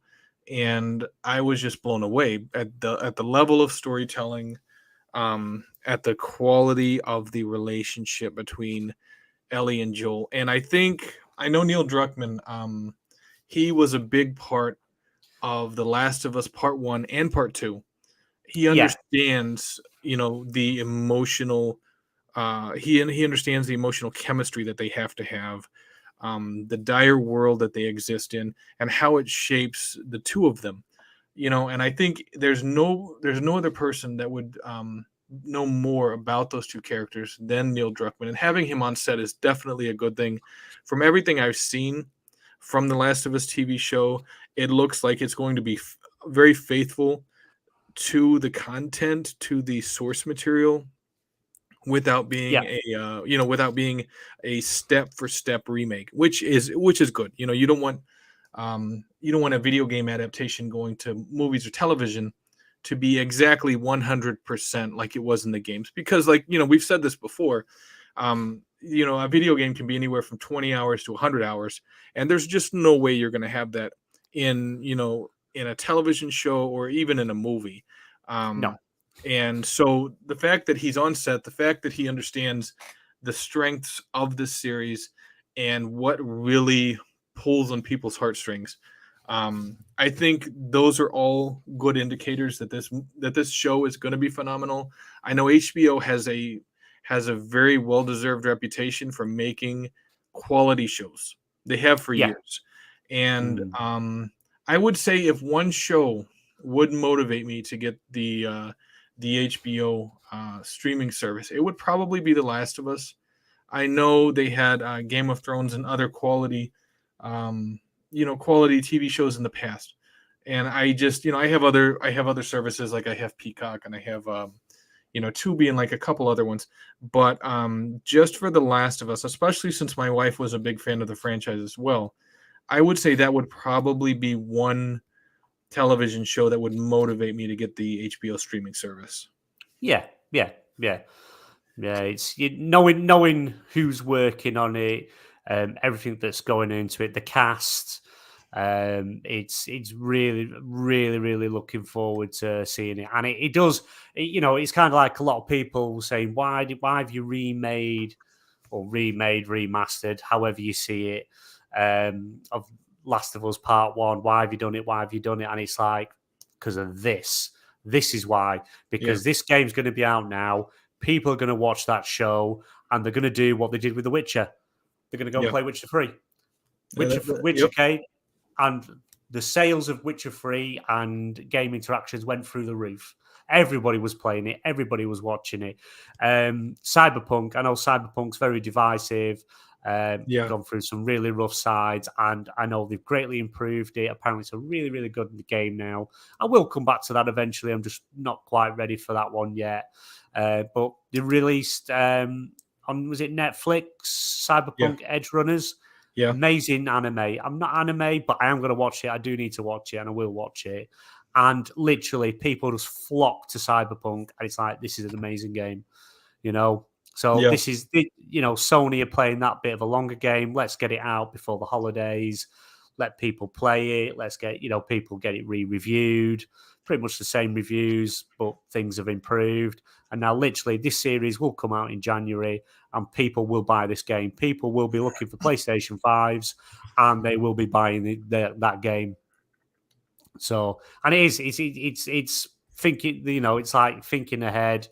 and I was just blown away at the level of storytelling, at the quality of the relationship between Ellie and Joel. And I know Neil Druckmann. He was a big part of The Last of Us Part 1 and Part 2. He understands, the emotional. He understands the emotional chemistry that they have to have. The dire world that they exist in, and how it shapes the two of them, and I think there's no other person that would know more about those two characters than Neil Druckmann, and having him on set is definitely a good thing. From everything I've seen from the Last of Us TV show, it looks like it's going to be very faithful to the content, to the source material, without being a step for step remake, which is good. You don't want a video game adaptation going to movies or television to be exactly 100% like it was in the games, because we've said this before, a video game can be anywhere from 20 hours to 100 hours, and there's just no way you're going to have that in a television show or even in a movie. No. And so the fact that he's on set, the fact that he understands the strengths of this series and what really pulls on people's heartstrings, I think those are all good indicators that this show is going to be phenomenal. I know HBO has a very well deserved reputation for making quality shows. They have for Yeah. years, and I would say if one show would motivate me to get the HBO streaming service, it would probably be The Last of Us. I know they had Game of Thrones and other quality, quality TV shows in the past, and I just, I have other services, like I have Peacock and I have Tubi and like a couple other ones. But just for The Last of Us, especially since my wife was a big fan of the franchise as well, I would say that would probably be one television show that would motivate me to get the HBO streaming service. Yeah. It's knowing who's working on it, everything that's going into it, the cast. It's really, really, really looking forward to seeing it, and it does. It's kind of like a lot of people saying, "Why have you remastered, however you see it, of Last of Us Part 1? Why have you done it? Why have you done it?" And it's like, because of this. This is why, because this game's going to be out now. People are going to watch that show, and they're going to do what they did with The Witcher. They're going to go and play Witcher 3. Witcher came, and the sales of Witcher 3 and game interactions went through the roof. Everybody was playing it. Everybody was watching it. Cyberpunk, I know Cyberpunk's very divisive. Gone through some really rough sides, and I know they've greatly improved it. Apparently, it's a really, really good game now. I will come back to that eventually. I'm just not quite ready for that one yet. But they released on, was it Netflix, Cyberpunk Edge Runners? Yeah. Amazing anime. I'm not anime, but I am going to watch it. I do need to watch it, and I will watch it. And literally, people just flock to Cyberpunk, and it's like, this is an amazing game, So this is, Sony are playing that bit of a longer game. Let's get it out before the holidays. Let people play it. Let's get, people get it re-reviewed. Pretty much the same reviews, but things have improved. And now literally this series will come out in January, and people will buy this game. People will be looking for PlayStation 5s, and they will be buying that game. So, and it's thinking, it's like thinking ahead.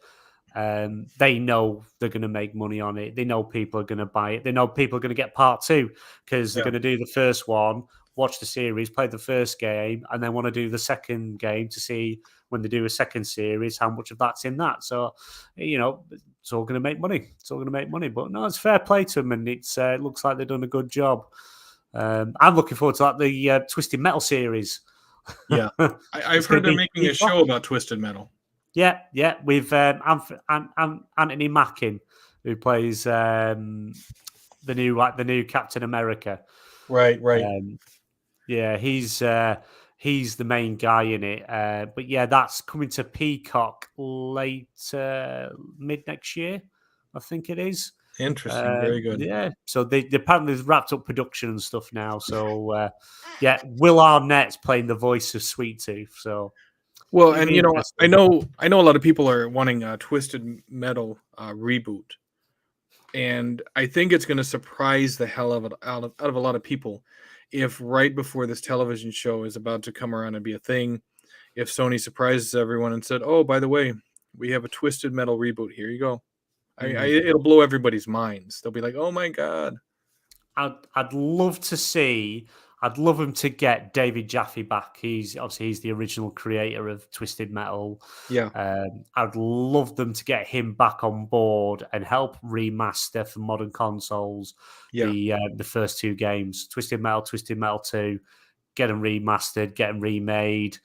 They know they're going to make money on it. They know people are going to buy it. They know people are going to get part 2 because they're going to do the first one, watch the series, play the first game, and then want to do the second game to see when they do a second series how much of that's in that. So, it's all going to make money. It's all going to make money. But no, it's fair play to them, and it looks like they've done a good job. I'm looking forward to that, the Twisted Metal series. Yeah, I've heard they're making a show about Twisted Metal. Yeah, with Anthony Mackie, who plays the new Captain America. Right. He's the main guy in it. But yeah, that's coming to Peacock mid next year, I think it is. Interesting, very good. Yeah, so they apparently wrapped up production and stuff now. So Will Arnett's playing the voice of Sweet Tooth. So. Well, and I know a lot of people are wanting a Twisted Metal reboot, and I think it's going to surprise the hell out of a lot of people if right before this television show is about to come around and be a thing, if Sony surprises everyone and said, "Oh, by the way, we have a Twisted Metal reboot. Here you go." It'll blow everybody's minds. They'll be like, "Oh my god!" I'd love to see. I'd love him to get David Jaffe back. He's the original creator of Twisted Metal. Yeah. I'd love them to get him back on board and help remaster for modern consoles the first 2 games, Twisted Metal 2, get them remastered, get them remade.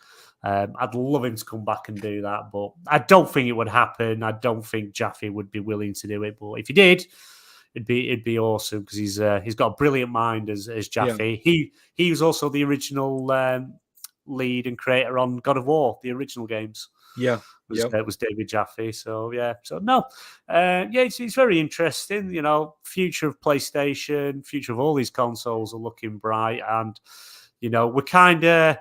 I'd love him to come back and do that, but I don't think it would happen. I don't think Jaffe would be willing to do it, but if he did, it'd be awesome because he's got a brilliant mind as Jaffe. Yeah. He was also the original lead and creator on God of War, the original games. Yeah, it was David Jaffe. So it's very interesting. Future of PlayStation, future of all these consoles are looking bright, and we're kind of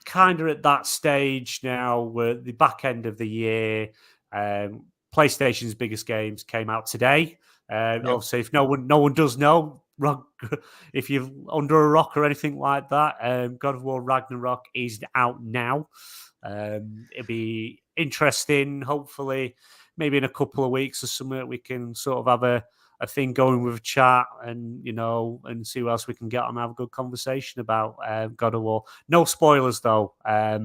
kind of at that stage now. We're the back end of the year. PlayStation's biggest games came out today. Obviously, if no one does know, if you're under a rock or anything like that, God of War Ragnarok is out now. It'll be interesting. Hopefully, maybe in a couple of weeks or something, we can sort of have a thing going with a chat and and see what else we can get on and have a good conversation about God of War. No spoilers though. I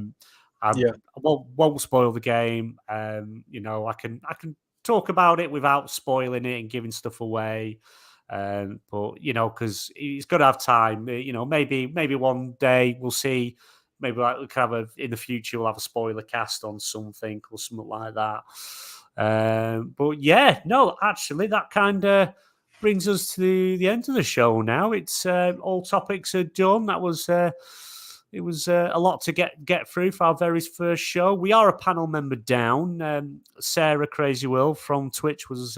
won't spoil the game. I can talk about it without spoiling it and giving stuff away. But because he's got to have time. Maybe one day we'll see. Maybe we can have in the future we'll have a spoiler cast on something or something like that. But yeah, no, actually, that kind of brings us to the end of the show now. It's all topics are done. That was it was a lot to get through for our very first show. We are a panel member down. Sarah Crazy Will from Twitch was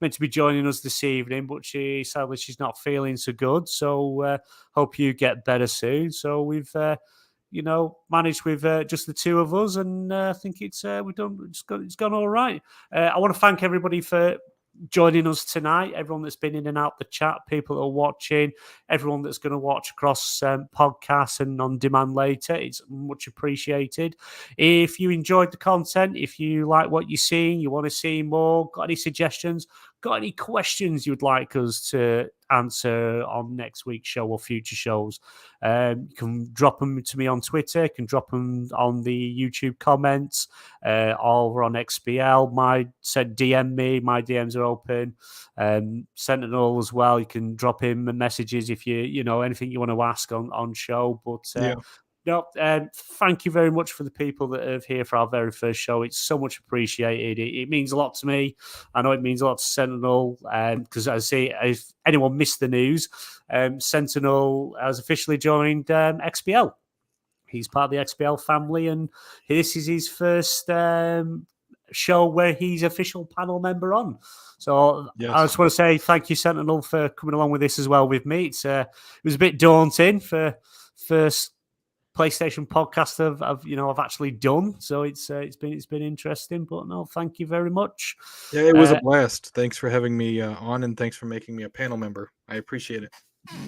meant to be joining us this evening, but sadly she's not feeling so good. So hope you get better soon. So we've managed with just the two of us, and I think it's gone all right. I want to thank everybody for joining us tonight, everyone that's been in and out the chat, people that are watching, everyone that's going to watch across podcasts and on demand later. It's much appreciated. If you enjoyed the content, if you like what you're seeing, you want to see more, got any suggestions, got any questions you'd like us to answer on next week's show or future shows, you can drop them to me on Twitter, you can drop them on the YouTube comments, over on XBL. DM me, my DMs are open. Sentinel as well, you can drop him messages if you anything you want to ask on show. But no, thank you very much for the people that are here for our very first show. It's so much appreciated. It means a lot to me. I know it means a lot to Sentinel, because I say, if anyone missed the news, Sentinel has officially joined XBL. He's part of the XBL family, and this is his first show where he's official panel member on. So I just want to say thank you, Sentinel, for coming along with this as well with me. It was a bit daunting for first PlayStation podcast I've actually done, so it's been interesting, but no, thank you very much. Yeah, it was a blast. Thanks for having me on, and thanks for making me a panel member. I appreciate it.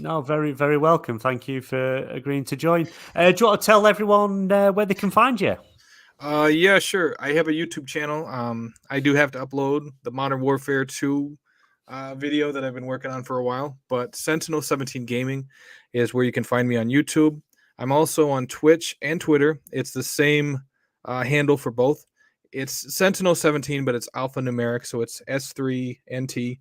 No, very, very welcome. Thank you for agreeing to join. Do you want to tell everyone where they can find you? Yeah, sure. I have a YouTube channel. I do have to upload the Modern Warfare 2 video that I've been working on for a while, but Sentinel 17 Gaming is where you can find me on YouTube. I'm also on Twitch and Twitter. It's the same handle for both. It's Sentinel 17, but it's alphanumeric, so it's S3NT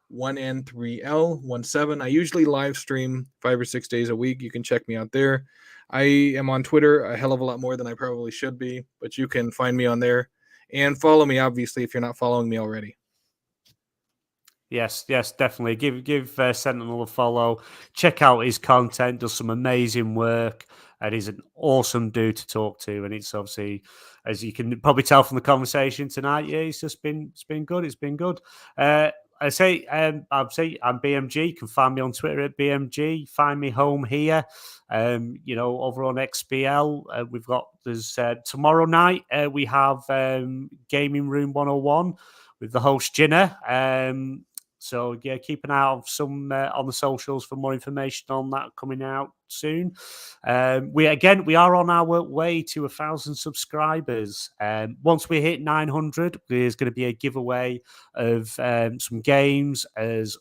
1N3L17. I usually live stream 5 or 6 days a week. You can check me out there. I am on Twitter a hell of a lot more than I probably should be, but you can find me on there. And follow me, obviously, if you're not following me already. Yes, definitely. Give Sentinel a follow. Check out his content. Does some amazing work, and he's an awesome dude to talk to. And it's obviously, as you can probably tell from the conversation tonight, it's been good. It's been good. I'm BMG. You can find me on Twitter at BMG. Find me home here. Over on XBL, there's tomorrow night we have Gaming Room 101 with the host Jinner. So yeah, keep an eye out on the socials for more information on that coming out soon. We are on our way to 1,000 subscribers. Once we hit 900, there's going to be a giveaway of some games as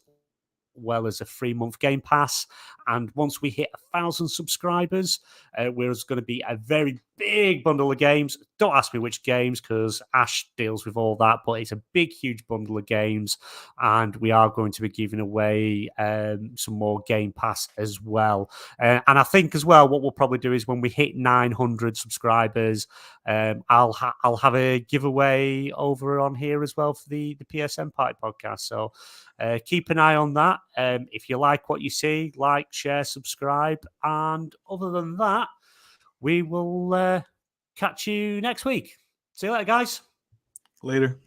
well as a 3-month Game Pass. And once we hit 1,000 subscribers, there's going to be a very big bundle of games. Don't ask me which games, because Ash deals with all that, but it's a big, huge bundle of games. And we are going to be giving away some more Game Pass as well. And I think as well, what we'll probably do is when we hit 900 subscribers, I'll have a giveaway over on here as well for the PSN Party Podcast. So keep an eye on that. If you like what you see, like, share, subscribe. And other than that, we will catch you next week. See you later, guys. Later.